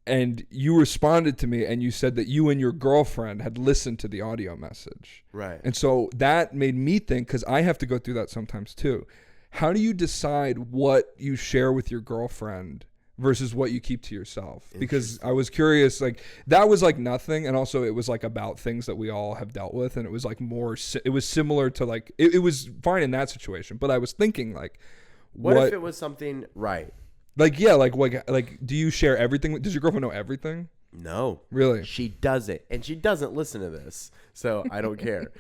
S1: And you responded to me and you said that you and your girlfriend had listened to the audio message.
S2: Right.
S1: And so that made me think, because I have to go through that sometimes too. How do you decide what you share with your girlfriend versus what you keep to yourself? Because I was curious, like that was like nothing. And also it was like about things that we all have dealt with. And it was like it was similar to like, it was fine in that situation. But I was thinking like,
S2: what if it was something right?
S1: Like, yeah, like, do you share everything? Does your girlfriend know everything?
S2: No.
S1: Really?
S2: She doesn't. And she doesn't listen to this. So I don't care.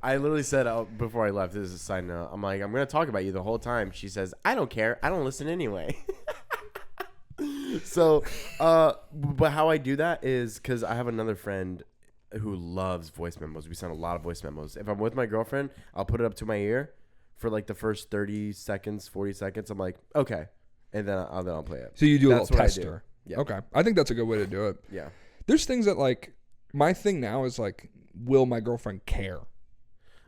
S2: I literally said before I left, this is a side note. I'm like, I'm going to talk about you the whole time. She says, I don't care. I don't listen anyway. So, but how I do that is because I have another friend who loves voice memos. We send a lot of voice memos. If I'm with my girlfriend, I'll put it up to my ear for like the first 30 seconds, 40 seconds. I'm like, okay. And then I'll play it.
S1: So you do a little tester.
S2: Yeah.
S1: Okay. I think that's a good way to do it.
S2: Yeah.
S1: There's things that like, my thing now is like, will my girlfriend care?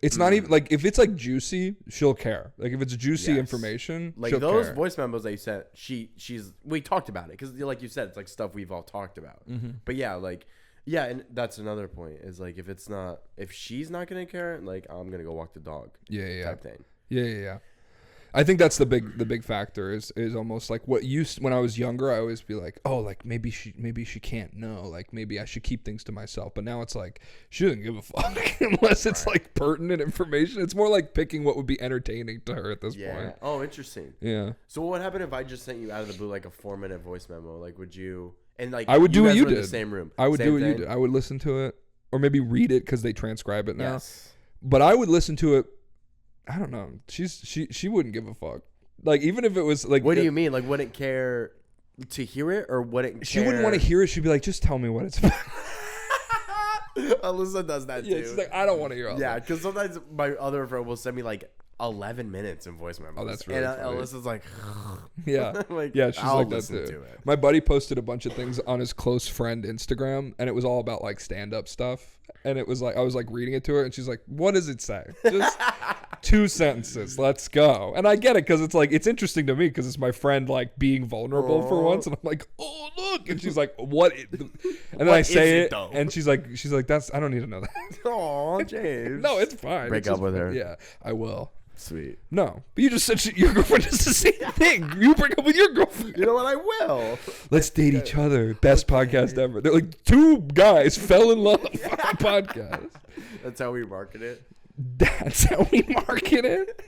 S1: It's not even like if it's like juicy, she'll care. Like if it's juicy information,
S2: like
S1: she'll
S2: those
S1: care.
S2: voice memos that you sent, we talked about it because like you said, it's like stuff we've all talked about. But yeah, and that's another point is like if she's not gonna care, like I'm gonna go walk the dog. Type thing.
S1: Yeah. I think that's the big factor is almost like when I was younger, I always be like, oh, like maybe she can't know, like maybe I should keep things to myself. But now it's like she doesn't give a fuck unless it's like pertinent information. It's more like picking what would be entertaining to her at this point.
S2: Oh, interesting.
S1: Yeah.
S2: So what happened if I just sent you out of the blue like a 4-minute voice memo? Like, would you? And like
S1: I would do what you
S2: were in
S1: did.
S2: the same room.
S1: I would
S2: Same
S1: do what you
S2: thing?
S1: did. I would listen to it or maybe read it because they transcribe it now.
S2: Yes.
S1: But I would listen to it. I don't know. She wouldn't give a fuck. Like even if it was like.
S2: What do you mean? Like wouldn't care to hear it or wouldn't?
S1: She wouldn't want to hear it. She'd be like, just tell me what it's about.
S2: Alyssa does that too.
S1: Yeah, she's like, I don't want to hear all that.
S2: because sometimes my other friend will send me like 11 minutes in voice memos.
S1: Oh, that's really
S2: and
S1: funny.
S2: Alyssa's like,
S1: Yeah.
S2: like,
S1: Yeah, she's
S2: I'll
S1: like that
S2: listen
S1: too.
S2: to it.
S1: My buddy posted a bunch of things on his close friend Instagram, and it was all about like stand-up stuff. And it was like I was like reading it to her, and she's like, "What does it say? Just 2 sentences. Let's go." And I get it because it's like it's interesting to me because it's my friend like being vulnerable for once, and I'm like, "Oh look!" And she's like, "What?" And then I say it, and she's like, "That's I don't need to know that."
S2: Aw, James.
S1: No, it's fine.
S2: Break
S1: It's
S2: up
S1: just
S2: with
S1: fine.
S2: her.
S1: Yeah, I will.
S2: Sweet.
S1: No, but you just said your girlfriend does the same thing. You break up with your girlfriend.
S2: You know what? I will.
S1: Let's date each other. Best podcast ever. They're like 2 guys fell in love on a podcast.
S2: That's how we market it.
S1: That's how we market it.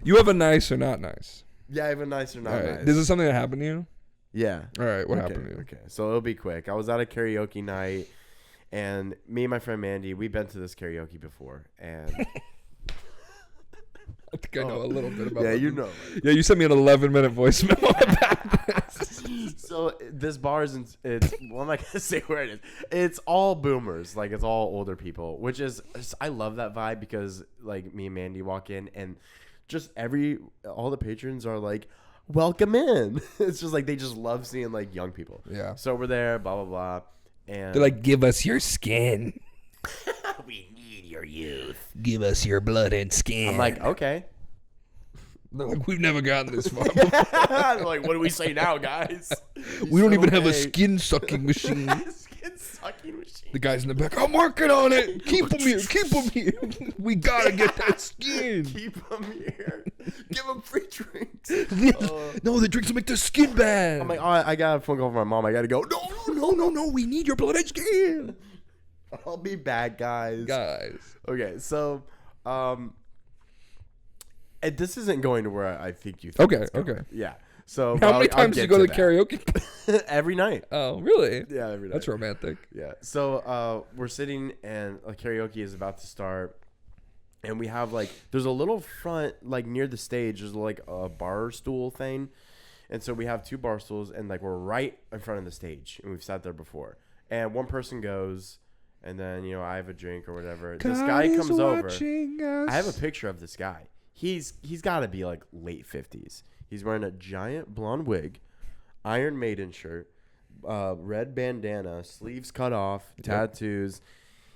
S1: You have a nice or not nice?
S2: Yeah, I have a nice or not
S1: All right.
S2: nice.
S1: This is something that happened to you?
S2: Yeah.
S1: All right. What
S2: Okay,
S1: happened to you?
S2: Okay, so it'll be quick. I was at a karaoke night, and me and my friend Mandy, we've been to this karaoke before, and
S1: I think I know a little bit about
S2: yeah,
S1: that.
S2: you know.
S1: Yeah, you sent me an 11-minute voice memo about this.
S2: So this bar is, it's, well, I'm not gonna say where it is. It's all boomers, like it's all older people, which is, I love that vibe because like me and Mandy walk in and just all the patrons are like, welcome in. It's just like, they just love seeing like young people.
S1: Yeah.
S2: So we're there, blah, blah, blah. And
S1: They're like, give us your skin.
S2: we need your youth.
S1: Give us your blood and skin.
S2: I'm like, okay.
S1: They're like, we've never gotten this far.
S2: They're like, what do we say now, guys?
S1: We don't even have a
S2: Okay.
S1: skin sucking machine.
S2: Skin sucking machine.
S1: The guys in the back, I'm working on it. Keep them here. Keep them here. We gotta get that skin.
S2: Keep them here. Give them free drinks.
S1: No, the drinks will make their skin bad.
S2: I'm like, oh, I got a phone call from my mom. I got to go.
S1: No. We need your blood and skin.
S2: I'll be back, guys. Okay, so, and this isn't going to where I think you think it's going.
S1: Okay.
S2: Yeah. So
S1: How many
S2: I'll
S1: times do you
S2: get
S1: go to
S2: that.
S1: karaoke?
S2: Every night.
S1: Oh, really?
S2: Yeah, every night.
S1: That's romantic.
S2: Yeah. So we're sitting and karaoke is about to start. And we have like, there's a little front, like near the stage, there's like a bar stool thing. And so we have 2 bar stools and like we're right in front of the stage. And we've sat there before. And one person goes, and then, you know, I have a drink or whatever. This guy comes over. I have a picture of this guy. He's got to be like late 50s. He's wearing a giant blonde wig, Iron Maiden shirt, red bandana, sleeves cut off, tattoos.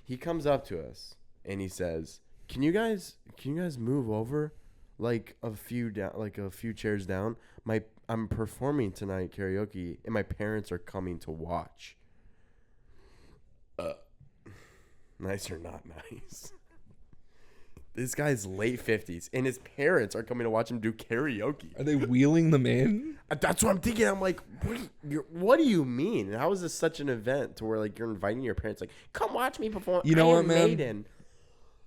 S2: He comes up to us and he says, Can you guys move over like a few chairs down? I'm performing tonight karaoke and my parents are coming to watch. Nice or not nice? This guy's late 50s and his parents are coming to watch him do karaoke.
S1: Are they wheeling them in?
S2: That's what I'm thinking. I'm like, what do you mean? How is this such an event to where like you're inviting your parents like, come watch me perform?
S1: You know what, man?
S2: Maiden.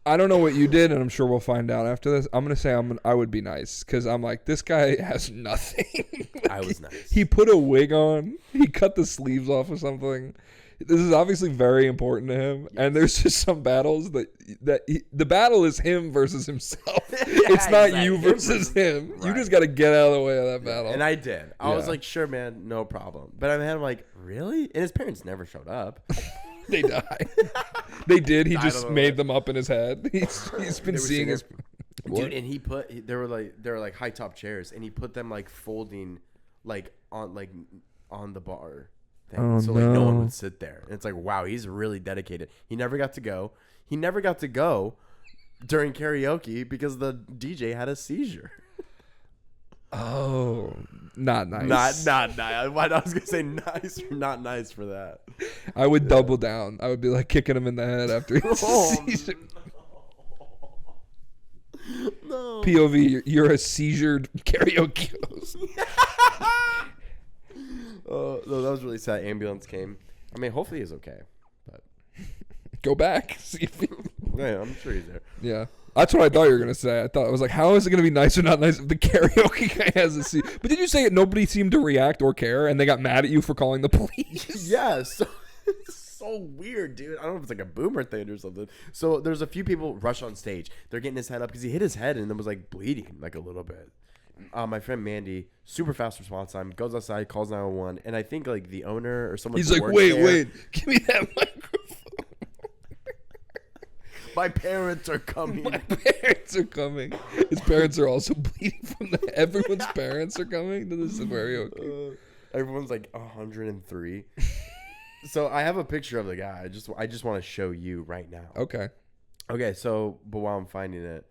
S1: I don't know what you did, and I'm sure we'll find out after this. I'm gonna say I would be nice because I'm like, this guy has nothing. Like,
S2: I was nice.
S1: He put a wig on. He cut the sleeves off or something. This is obviously very important to him, yes. And there's just some battles the battle is him versus himself. It's not exactly. You versus him. Right. You just got to get out of the way of that battle.
S2: And I did. I was like, sure, man, no problem. But I'm like, really? And his parents never showed up.
S1: They died. They did. He just made them up in his head. He's been seeing his
S2: dude. And they were like high top chairs, and he put them like folding, like on the bar. Thing.
S1: Oh,
S2: so like no one would sit there. And it's like, wow, he's really dedicated. He never got to go. He never got to go during karaoke because the DJ had a seizure.
S1: Oh, not nice.
S2: Not nice. I was gonna say nice, not nice for that.
S1: I would double down. I would be like kicking him in the head after he seizure.
S2: No.
S1: POV, you're a seizured karaoke host.
S2: No, that was really sad. Ambulance came. I mean, hopefully he's okay. But
S1: Go back. See if he...
S2: yeah, I'm sure he's there.
S1: Yeah. That's what I thought you were going to say. I was like, how is it going to be nice or not nice if the karaoke guy has a seat? But did you say it? Nobody seemed to react or care, and they got mad at you for calling the police?
S2: Yeah, so it's so weird, dude. I don't know if it's like a boomer thing or something. So there's a few people rush on stage. They're getting his head up because he hit his head and then was like bleeding like a little bit. My friend Mandy, super fast response time, goes outside, calls 911, and I think like the owner or someone.
S1: He's like, wait, give me that microphone.
S2: My parents are coming.
S1: My parents are coming. His parents are also bleeding from the. Everyone's parents are coming to this karaoke.
S2: Everyone's like 103. So I have a picture of the guy. I just want to show you right now. Okay. So, but while I'm finding it,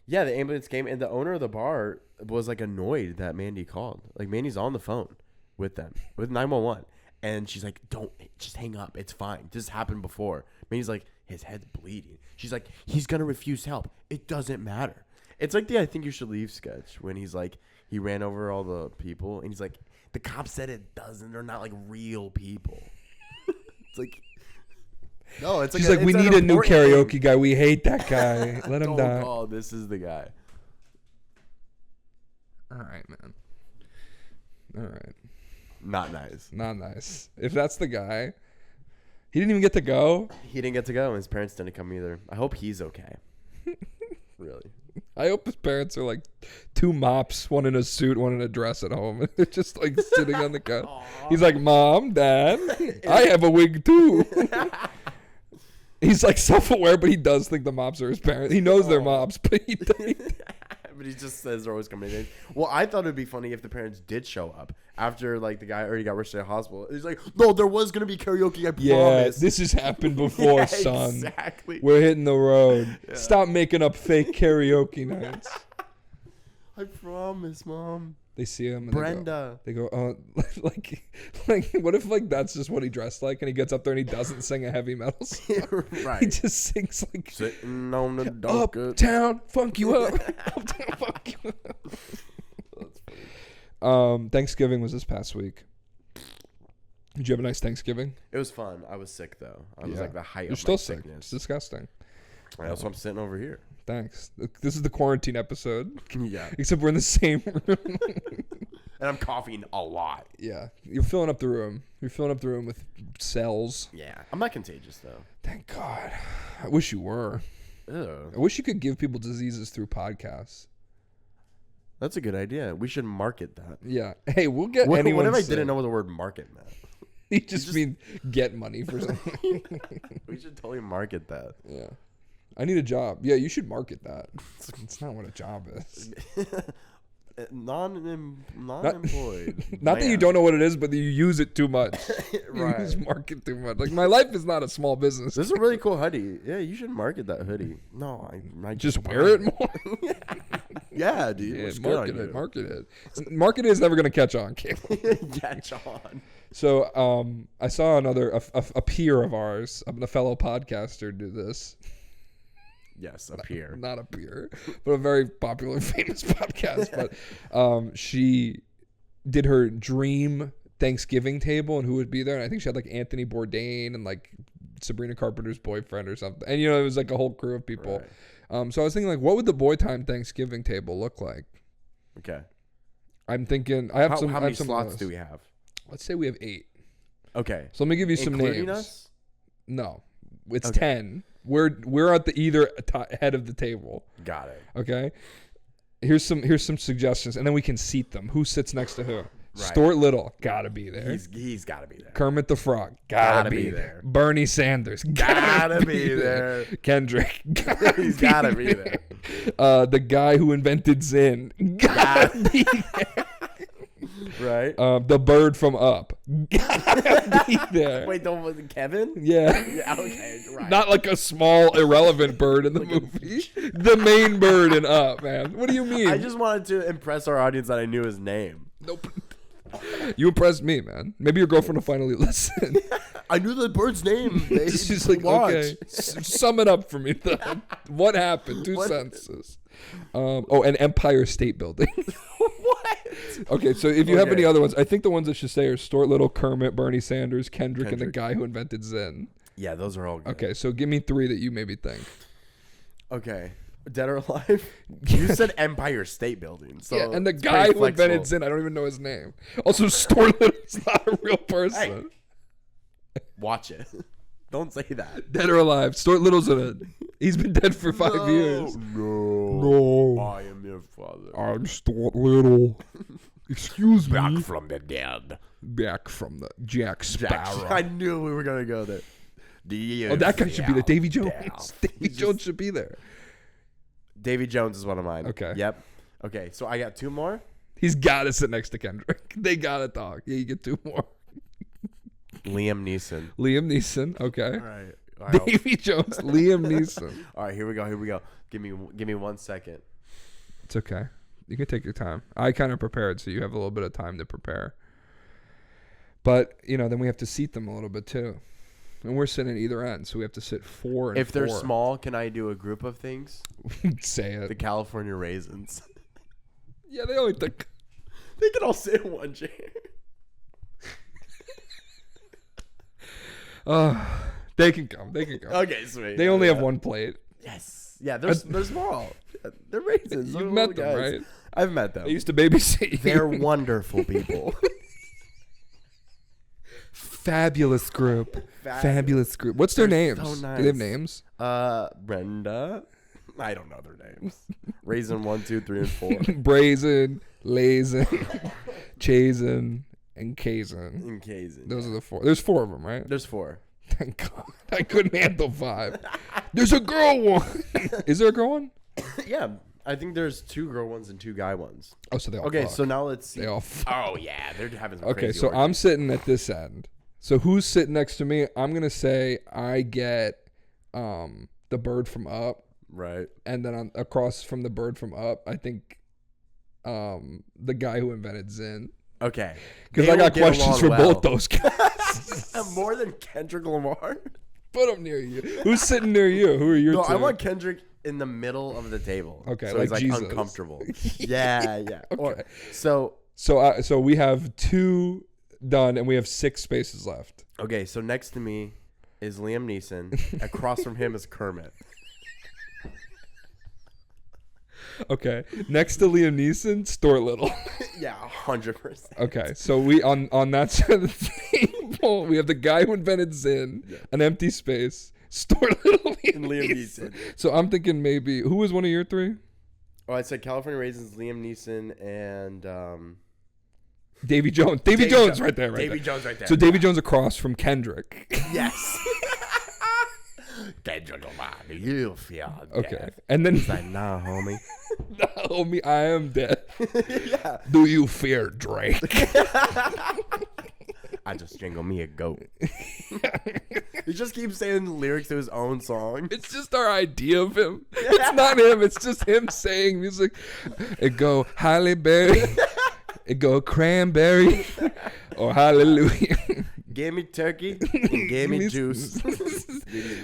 S2: yeah, the ambulance came and the owner of the bar was like annoyed that Mandy called. Like Mandy's on the phone with them with 911, and she's like, "Don't just hang up. It's fine. This happened before." Mandy's like, "His head's bleeding." She's like, "He's gonna refuse help. It doesn't matter." It's like the "I Think You Should Leave" sketch when he's like, he ran over all the people and he's like, "The cop said it doesn't. They're not like real people." It's like, no, it's like
S1: she's like, we need a new karaoke guy. We hate that guy. Let him die.
S2: Oh, this is the guy.
S1: All right, man. All right.
S2: Not nice.
S1: Not nice. If that's the guy, he didn't even get to go.
S2: He didn't get to go, and his parents didn't come either. I hope he's okay. Really.
S1: I hope his parents are like two mops, one in a suit, one in a dress at home. And they're just like sitting on the couch. He's like, Mom, Dad, I have a wig too. He's like self-aware, but he does think the mops are his parents. He knows they're mops, but
S2: but he just says they're always coming in. Well, I thought it'd be funny if the parents did show up after like the guy already got rushed to the hospital. He's like, "No, there was gonna be karaoke. I promise."
S1: Yeah, this has happened before,
S2: yeah,
S1: son.
S2: Exactly.
S1: We're hitting the road.
S2: Yeah.
S1: Stop making up fake karaoke nights.
S2: I promise, Mom.
S1: They see him, and
S2: Brenda.
S1: They go, oh, like, what if like that's just what he dressed like, and he gets up there and he doesn't sing a heavy metal song?
S2: Right.
S1: He just sings like
S2: Sitting on the docket.
S1: Uptown, funk you up. Uptown, funk you up.
S2: That's funny.
S1: Thanksgiving was this past week. Did you have a nice Thanksgiving?
S2: It was fun. I was sick though. I was like the height
S1: You're
S2: of
S1: still
S2: my
S1: sick.
S2: sickness.
S1: It's disgusting.
S2: That's why I'm sitting over here.
S1: Thanks. This is the quarantine episode.
S2: Yeah.
S1: Except we're in the same room.
S2: And I'm coughing a lot.
S1: Yeah. You're filling up the room. You're filling up the room with cells.
S2: Yeah. I'm not contagious though.
S1: Thank God. I wish you were.
S2: Ew.
S1: I wish you could give people diseases through podcasts.
S2: That's a good idea. We should market that.
S1: Yeah. Hey, we'll get
S2: What
S1: anyone
S2: if I
S1: sick.
S2: didn't know what the word market meant?
S1: You just mean get money for something.
S2: We should totally market that.
S1: Yeah. I need a job. Yeah, you should market that. It's not what a job is.
S2: Non-employed.
S1: Not that you don't know what it is, but that you use it too much.
S2: Right.
S1: You use market too much. Like, my life is not a small business.
S2: This is a really cool hoodie. Yeah, you should market that hoodie. No, I
S1: Just wear it more.
S2: Yeah, dude.
S1: Yeah,
S2: Looks good on
S1: market
S2: you.
S1: it. Market it. Market is never going to catch on, Caleb.
S2: Catch on.
S1: So I saw a peer of ours, a fellow podcaster, do this.
S2: Yes, a peer.
S1: Not a peer, but a very popular, famous podcast. But she did her dream Thanksgiving table and who would be there. And I think she had like Anthony Bourdain and like Sabrina Carpenter's boyfriend or something. And, it was like a whole crew of people.
S2: Right.
S1: So I was thinking, like, what would the boy time Thanksgiving table look like?
S2: Okay.
S1: I'm thinking, I have
S2: How many
S1: some
S2: slots do we have?
S1: Let's say we have 8.
S2: Okay.
S1: So let me give you some
S2: Including
S1: names.
S2: us?
S1: No, it's
S2: Okay.
S1: 10. We're at the either head of the table.
S2: Got it.
S1: Okay. Here's some suggestions, and then we can seat them. Who sits next to who?
S2: Right.
S1: Stuart Little, gotta be there.
S2: He's got to be there.
S1: Kermit the Frog, gotta be there. Bernie Sanders,
S2: Gotta be there.
S1: Kendrick,
S2: He's gotta be there.
S1: The guy who invented Zinn, gotta be there.
S2: Right.
S1: The bird from Up. Gotta be there.
S2: Wait, was it Kevin?
S1: Yeah.
S2: Yeah. Okay. Right.
S1: Not like a small irrelevant bird in the movie. The main bird in Up, man. What do you mean?
S2: I just wanted to impress our audience that I knew his name.
S1: Nope. You impressed me, man. Maybe your girlfriend will finally listen.
S2: I knew the bird's name.
S1: She's like, okay, sum it up for me, though. What happened? Two sentences. An Empire State Building.
S2: What?
S1: Okay, so if you have any other ones, I think the ones that should say are Stuart Little, Kermit, Bernie Sanders, Kendrick, and the guy who invented Zen.
S2: Yeah, those are all good.
S1: Okay, so give me 3 that you maybe think.
S2: Okay. Dead or alive? You said Empire State Building. So
S1: yeah, and the guy who invented Zen, I don't even know his name. Also, Stuart Little's not a real person.
S2: Hey, watch it. Don't say that.
S1: Dead or alive? Stuart Little's in it. He's been dead for 5 years.
S2: No. I am your father.
S1: I'm Stuart Little. Excuse me.
S2: Back from the dead.
S1: Back from the Jack Sparrow.
S2: I knew we were going to go there.
S1: That guy should be there. Davy Jones. Davy Jones should be there.
S2: Davy Jones is one of mine.
S1: Okay.
S2: Yep. Okay, so I got 2 more.
S1: He's got to sit next to Kendrick. They got to talk. Yeah, you get 2 more.
S2: Liam Neeson.
S1: Liam Neeson. Okay.
S2: All right.
S1: Davy Jones. Liam Neeson.
S2: All right, here we go. Give me 1 second.
S1: It's okay. You can take your time. I kind of prepared, so you have a little bit of time to prepare. But, then we have to seat them a little bit, too. And we're sitting at either end, so we have to sit 4 and 4.
S2: If they're small, can I do a group of things?
S1: Say it.
S2: The California Raisins.
S1: Yeah, they only think.
S2: They can all sit in one chair.
S1: They can come.
S2: Okay, sweet.
S1: They only have 1 plate.
S2: Yes. Yeah, they're small. They're raisins.
S1: You've met them, right?
S2: I've met them.
S1: They used to babysit you.
S2: They're wonderful people.
S1: Fabulous group. Fabulous group. What's their names?
S2: So nice.
S1: Do they have names?
S2: Brenda. I don't know their names. Raisin 1, 2, 3, and 4.
S1: Brazen, Lazen, Chazen, and Kazen. Those are the 4. There's 4 of them, right?
S2: There's 4.
S1: Thank God. I couldn't handle 5. There's a girl one. Is there a girl one?
S2: Yeah. I think there's 2 girl ones and 2 guy ones.
S1: Oh, so they all
S2: Okay,
S1: fuck.
S2: so now let's see.
S1: They all fuck.
S2: Oh, yeah. They're having some
S1: Okay,
S2: crazy
S1: so
S2: orgies.
S1: I'm sitting at this end. So who's sitting next to me? I'm going to say I get the bird from Up.
S2: Right.
S1: And then across from the bird from Up, I think the guy who invented Zen.
S2: Okay.
S1: Because I got questions for both those guys.
S2: More than Kendrick Lamar?
S1: Put them near you. Who's sitting near you? Who are your 2?
S2: I want Kendrick in the middle of the table.
S1: Okay,
S2: so
S1: like
S2: he's
S1: Jesus.
S2: uncomfortable. Yeah.
S1: Okay.
S2: So
S1: we have 2 done, and we have 6 spaces left.
S2: Okay, so next to me is Liam Neeson. Across from him is Kermit.
S1: Okay, next to Liam Neeson, Stuart Little.
S2: Yeah, 100%.
S1: Okay, so we on that side of the table, we have the guy who invented Zen, an empty space, Stuart Little,
S2: And Liam Neeson.
S1: So I'm thinking maybe who was one of your 3?
S2: Oh, I said California Raisins, Liam Neeson, and
S1: Davy Jones. Davy Jones right there.
S2: Davy Jones right there.
S1: So Davy Jones across from Kendrick.
S2: Yes. Kendrick Lamar, you feel
S1: Okay,
S2: death.
S1: and then
S2: He's like, nah, homie.
S1: nah, homie, I am dead.
S2: Yeah.
S1: Do you fear Drake?
S2: I just strangle me a goat. He just keeps saying the lyrics to his own song.
S1: It's just our idea of him. It's not him. It's just him saying music. It go Halle Berry. It go cranberry. Or hallelujah.
S2: Give me turkey and give me juice.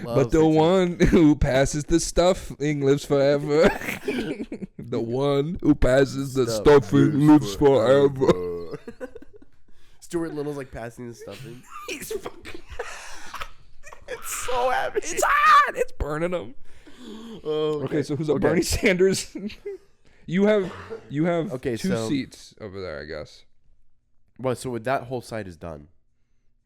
S1: But the one who passes the stuffing lives forever. The one who passes the stuffing lives forever.
S2: Stuart Little's like passing the stuffing.
S1: He's fucking.
S2: It's so happy.
S1: It's hot. It's burning him.
S2: Oh,
S1: Okay, so who's up? Bernie Sanders. You have
S2: Okay,
S1: 2
S2: so-
S1: seats over there, I guess.
S2: Well, so that whole side is done.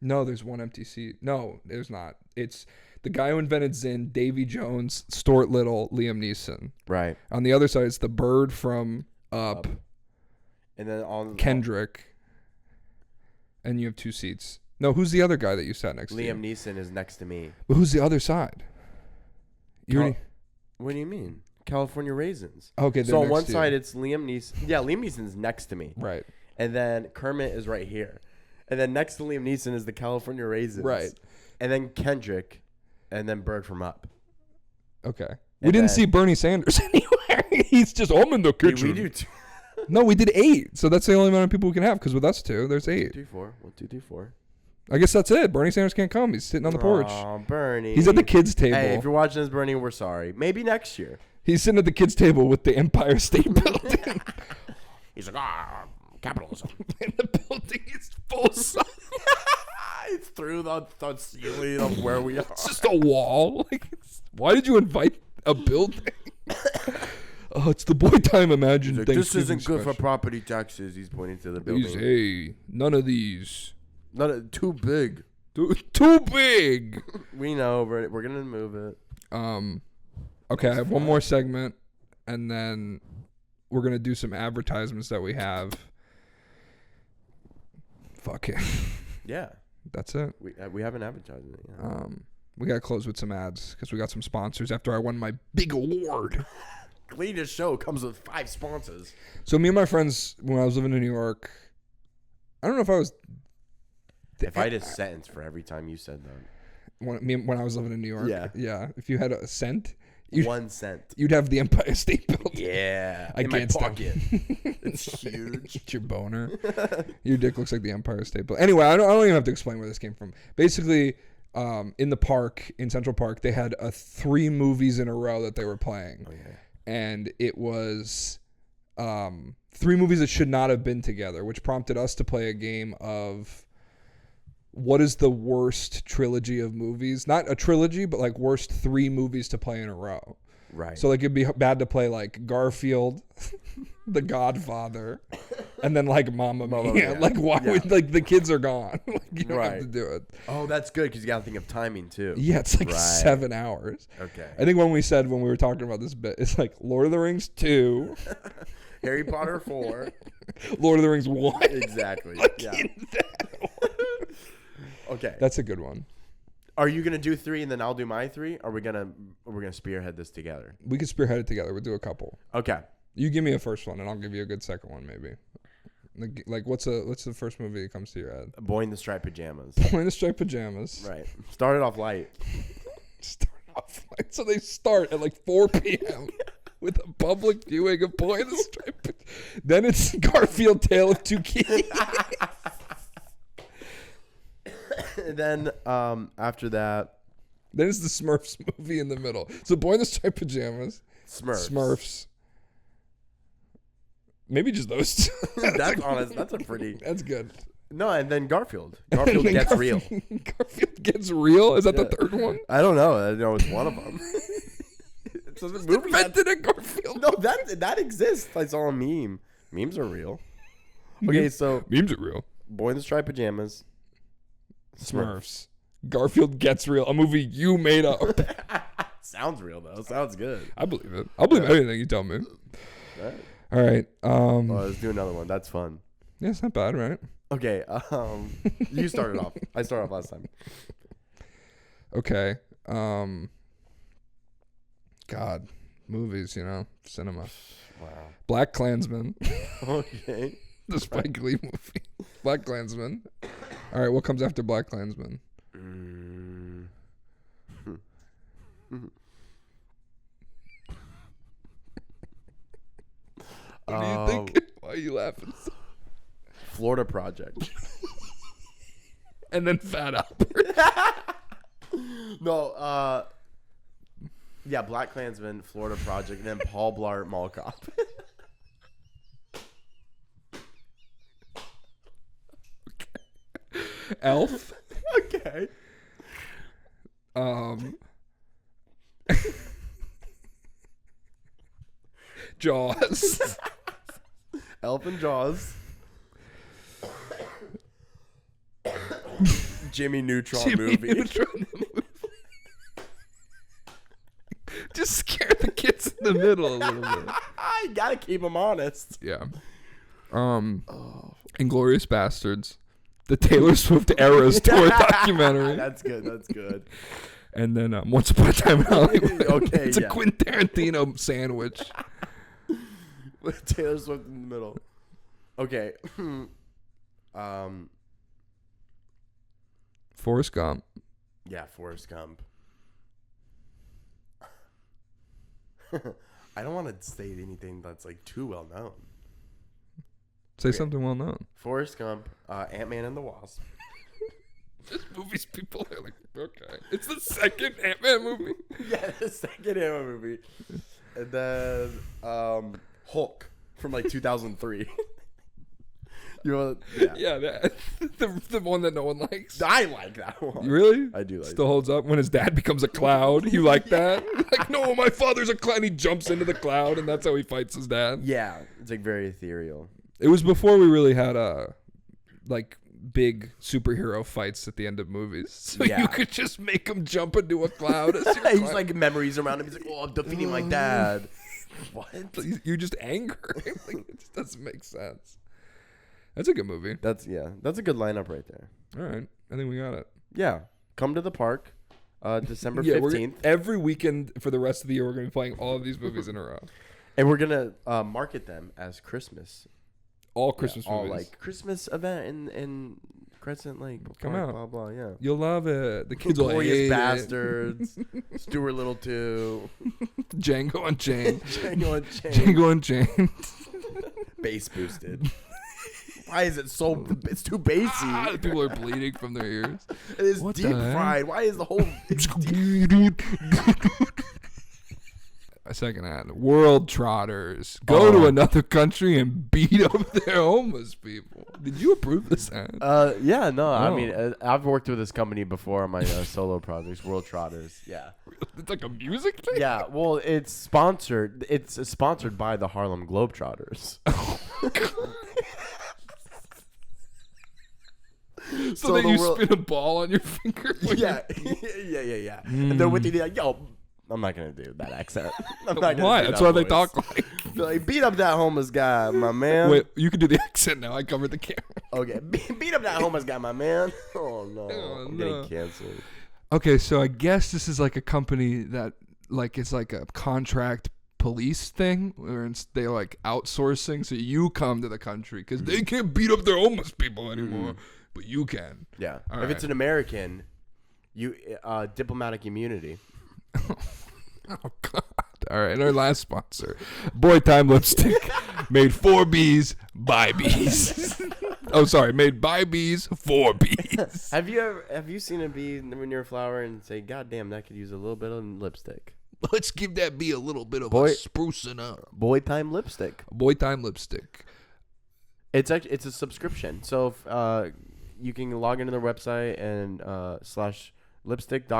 S1: No, there's 1 empty seat. No, there's not. It's the guy who invented Zen, Davy Jones, Stuart Little, Liam Neeson.
S2: Right.
S1: On the other side, it's the bird from Up,
S2: And then on
S1: Kendrick, and you have 2 seats. No, who's the other guy that you sat next to?
S2: Liam Neeson is next to me.
S1: But who's the other side? You already...
S2: What do you mean? California Raisins.
S1: Okay,
S2: So on
S1: next
S2: one
S1: to you.
S2: side it's Liam Neeson. Yeah, Liam Neeson's next to me.
S1: Right.
S2: and then Kermit is right here, and then next to Liam Neeson is the California Raisins,
S1: Right.
S2: and then Kendrick, and then Bird from Up.
S1: Okay. We didn't see Bernie Sanders anywhere. He's just, I'm in the kitchen.
S2: We do two.
S1: No, we did 8. So that's the only amount of people we can have because with us 2, there's 8.
S2: 3, 4. 1, 2, 3, 4.
S1: I guess that's it. Bernie Sanders can't come. He's sitting on the porch.
S2: Oh, Bernie.
S1: He's at the kids' table.
S2: Hey, if you're watching this, Bernie, we're sorry. Maybe next year.
S1: He's sitting at the kids' table with the Empire State Building.
S2: He's like, capitalism.
S1: And the building is full sun.
S2: It's through the ceiling of where we are.
S1: It's just a wall. Like, why did you invite a building? Oh, it's the boy time imagined
S2: Like,
S1: Thanksgiving
S2: this isn't good for
S1: special.
S2: property taxes. He's pointing to the building.
S1: Hey, none of these.
S2: Too big.
S1: Too big.
S2: We know. We're gonna move it.
S1: Okay, I have one more segment, and then we're gonna do some advertisements that we have. Fuck it.
S2: Yeah.
S1: That's it.
S2: We haven't advertised it yet.
S1: We gotta close with some ads because we got some sponsors after I won my big award.
S2: Cleanest show comes with 5 sponsors.
S1: So me and my friends, when I was living in New York, I don't know if I was.
S2: If I had a sentence for every time you said that.
S1: When I was living in New York, yeah. If you had a cent,
S2: 1 cent.
S1: you'd have the Empire State Building.
S2: Yeah,
S1: I
S2: in
S1: can't
S2: my
S1: stop.
S2: pocket. It's huge.
S1: Get your boner. Your dick looks like the Empire State Building. Anyway, I don't even have to explain where this came from. Basically, in the park, in Central Park, they had 3 movies in a row that they were playing.
S2: Oh yeah.
S1: And it was 3 movies that should not have been together, which prompted us to play a game of what is the worst trilogy of movies? Not a trilogy, but like worst 3 movies to play in a row.
S2: Right.
S1: So like it'd be bad to play like Garfield, The Godfather, and then like Mamma Mia. Like why would like the kids are gone? Like you don't have to do it.
S2: Oh, that's good because you got to think of timing too.
S1: Yeah, it's like 7 hours.
S2: Okay.
S1: I think when we were talking about this bit, it's like Lord of the Rings 2,
S2: Harry Potter 4,
S1: Lord of the Rings 1.
S2: Exactly.
S1: Like
S2: yeah.
S1: in that order.
S2: Okay.
S1: That's a good one.
S2: Are you gonna do 3 and then I'll do my 3? Or we're gonna spearhead this together?
S1: We could spearhead it together. We'll do a couple.
S2: Okay.
S1: You give me a first one, and I'll give you a good second one, maybe. Like what's the first movie that comes to your head?
S2: Boy in the Striped Pajamas.
S1: Boy in the Striped Pajamas.
S2: Right. Started off light.
S1: So they start at like 4 p.m. with a public viewing of Boy in the Striped Pajamas. Then it's Garfield Tale of Two Keys.
S2: And then after that,
S1: then it's the Smurfs movie in the middle. So Boy in the Striped Pajamas, Smurfs. Maybe just those 2.
S2: That's honest. That's a pretty.
S1: That's good.
S2: No, and then Garfield. Garfield Gets Real.
S1: Garfield Gets Real? Is that the third one?
S2: I don't know. I know it's one of them. So the movie
S1: invented a Garfield.
S2: No, that exists. I saw a meme. Memes are real. Okay, so
S1: memes are real.
S2: Boy in the Striped Pajamas.
S1: Smurfs. Garfield Gets Real, a movie you made up.
S2: Sounds real though. Sounds good.
S1: I believe it. I'll believe anything you tell me.
S2: Right.
S1: All right.
S2: Let's do another one. That's fun.
S1: Yeah, it's not bad, right?
S2: Okay. You started off. I started off last time.
S1: Okay. God, movies, cinema.
S2: Wow.
S1: Black Klansman.
S2: Okay.
S1: The Spike Lee movie. Black Klansman. All right, what comes after Black Klansman? What do you think? Why are you laughing?
S2: Florida Project.
S1: And then Fat Albert.
S2: No, yeah, Black Klansman, Florida Project, and then Paul Blart Mall Cop.
S1: Elf.
S2: Okay.
S1: Jaws.
S2: Elf and Jaws. Jimmy Neutron movie.
S1: Just scare the kids in the middle a little bit.
S2: You gotta keep them honest.
S1: Yeah. Inglourious Bastards. The Taylor Swift Eras Tour documentary.
S2: That's good. That's good.
S1: And then Once Upon a Time in Hollywood.
S2: Okay,
S1: it's a Quentin Tarantino sandwich.
S2: With Taylor Swift in the middle. Okay.
S1: Forrest Gump.
S2: Yeah, Forrest Gump. I don't want to say anything that's like too well known.
S1: Say
S2: Okay.
S1: something well known.
S2: Forrest Gump, Ant-Man and the Wasp.
S1: Just movies people are like, okay. It's the second Ant-Man movie.
S2: Yeah, the second Ant-Man movie. And then Hulk from like 2003. You know,
S1: Yeah, the one that no one likes.
S2: I like that one.
S1: Really?
S2: I do like
S1: Still holds up when his dad becomes a cloud. You like that? Like, no, my father's a cloud. And he jumps into the cloud, and that's how he fights his dad.
S2: Yeah, it's like very ethereal.
S1: It was before we really had like big superhero fights at the end of movies, so
S2: Yeah.
S1: you could just make him jump into a cloud. As you're
S2: He's
S1: climbing.
S2: like memories around him. He's like, oh, I'm defeating my dad. What?
S1: You're just angry. Like, it just doesn't make sense. That's a good movie.
S2: That's a good lineup right there.
S1: All right, I think we got it.
S2: Yeah, come to the park, December
S1: Yeah,
S2: 15th,
S1: every weekend for the rest of the year, we're gonna be playing all of these movies in a row.
S2: and we're gonna market them as Christmas.
S1: All Christmas
S2: all
S1: movies.
S2: like Christmas event in Crescent Lake.
S1: Come
S2: Park,
S1: out.
S2: blah blah. Yeah.
S1: You'll love it. The kids will hate
S2: Glorious
S1: it.
S2: Bastards, Stuart Little 2,
S1: Django Unchained.
S2: Django Unchained,
S1: Django Unchained.
S2: bass boosted. Why is it so? It's too bassy.
S1: People are bleeding from their ears.
S2: It is
S1: What
S2: deep
S1: the heck?
S2: fried. Why is the whole?
S1: A second ad. World Trotters. Go to another country and beat up their homeless people. Did you approve this ad?
S2: Yeah, no. I
S1: No.
S2: mean, I've worked with this company before on my solo projects, World Trotters. Yeah.
S1: It's like a music thing?
S2: Yeah, well, it's sponsored. It's sponsored by the Harlem Globetrotters.
S1: So that you spin a ball on your finger? when
S2: Yeah, yeah. And they're with you. They're like, yo, I'm not gonna do that accent. I'm not gonna
S1: Why?
S2: do
S1: That's
S2: that
S1: why they
S2: voice.
S1: talk like.
S2: They're like, beat up that homeless guy, my man.
S1: Wait, you can do the accent now. I covered the camera.
S2: Okay, beat up that homeless guy, my man. Oh no,
S1: Oh,
S2: I'm
S1: no.
S2: getting canceled.
S1: Okay, so I guess this is like a company that like it's like a contract police thing where they like outsourcing, so you come to the country because they can't beat up their homeless people anymore, but you can.
S2: Yeah,
S1: All
S2: if
S1: right.
S2: it's an American, you diplomatic immunity.
S1: Oh God! All right, our last sponsor, Boy Time Lipstick, made for bees by bees. Oh, sorry, made by bees for bees.
S2: Have you seen a bee near a flower and say, "God damn, that could use a little bit of lipstick"?
S1: Let's give that bee a little bit of
S2: Boy-
S1: a sprucing up.
S2: Boy Time Lipstick.
S1: Boy Time Lipstick.
S2: It's a subscription, so if, you can log into their website and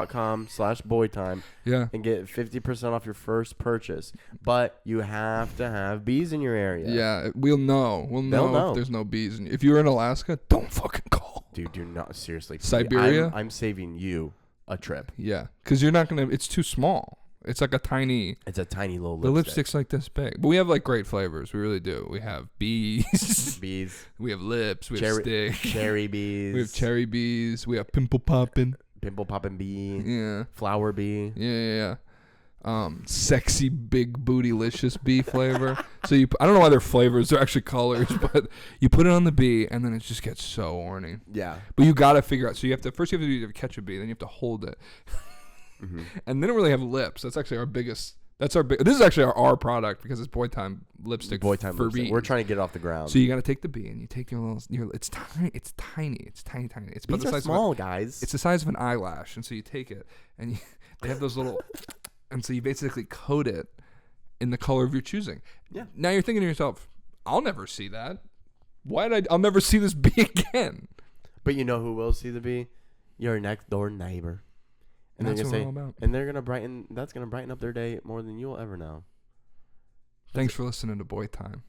S2: /lipstick.com/boytime
S1: Yeah.
S2: and get 50% off your first purchase. But you have to have bees in your area.
S1: Yeah, we'll know. We'll
S2: They'll
S1: know
S2: know.
S1: if there's no bees. If you're in Alaska, don't fucking call.
S2: Dude, you're not seriously.
S1: Siberia?
S2: I'm saving you a trip.
S1: Yeah, because you're not gonna. It's too small. It's like a tiny.
S2: It's a tiny little
S1: The
S2: lipstick.
S1: lipstick's like this big, but we have like great flavors. We really do. We have bees.
S2: Bees.
S1: We have lips. We have stick.
S2: Cherry bees.
S1: We have cherry bees. We have pimple popping.
S2: Pimple popping bee.
S1: Yeah.
S2: Flower bee.
S1: Yeah. Sexy big bootylicious bee flavor. So I don't know why they're flavors. They're actually colors, but you put it on the bee and then it just gets so horny.
S2: Yeah.
S1: But you gotta figure out. So you have to catch a bee, then you have to hold it, and then really have lips. That's actually our biggest. This is actually our product because it's Boy Time lipstick.
S2: Boy Time
S1: for
S2: lipstick.
S1: bees.
S2: We're trying to get it off the ground.
S1: So you gotta take the bee and you take it's tiny. It's tiny. It's tiny. It's about
S2: Bees
S1: the
S2: are
S1: size
S2: small,
S1: of
S2: guys.
S1: it's the size of an eyelash, and so you take it and they have those little, and so you basically coat it in the color of your choosing.
S2: Yeah.
S1: Now you're thinking to yourself, I'll never see that. I'll never see this bee again.
S2: But you know who will see the bee? Your next door neighbor. And
S1: That's
S2: they're
S1: what
S2: gonna
S1: we're all about.
S2: and they're gonna brighten. That's gonna brighten up their day more than you'll ever know.
S1: Thanks for listening to Boy Time.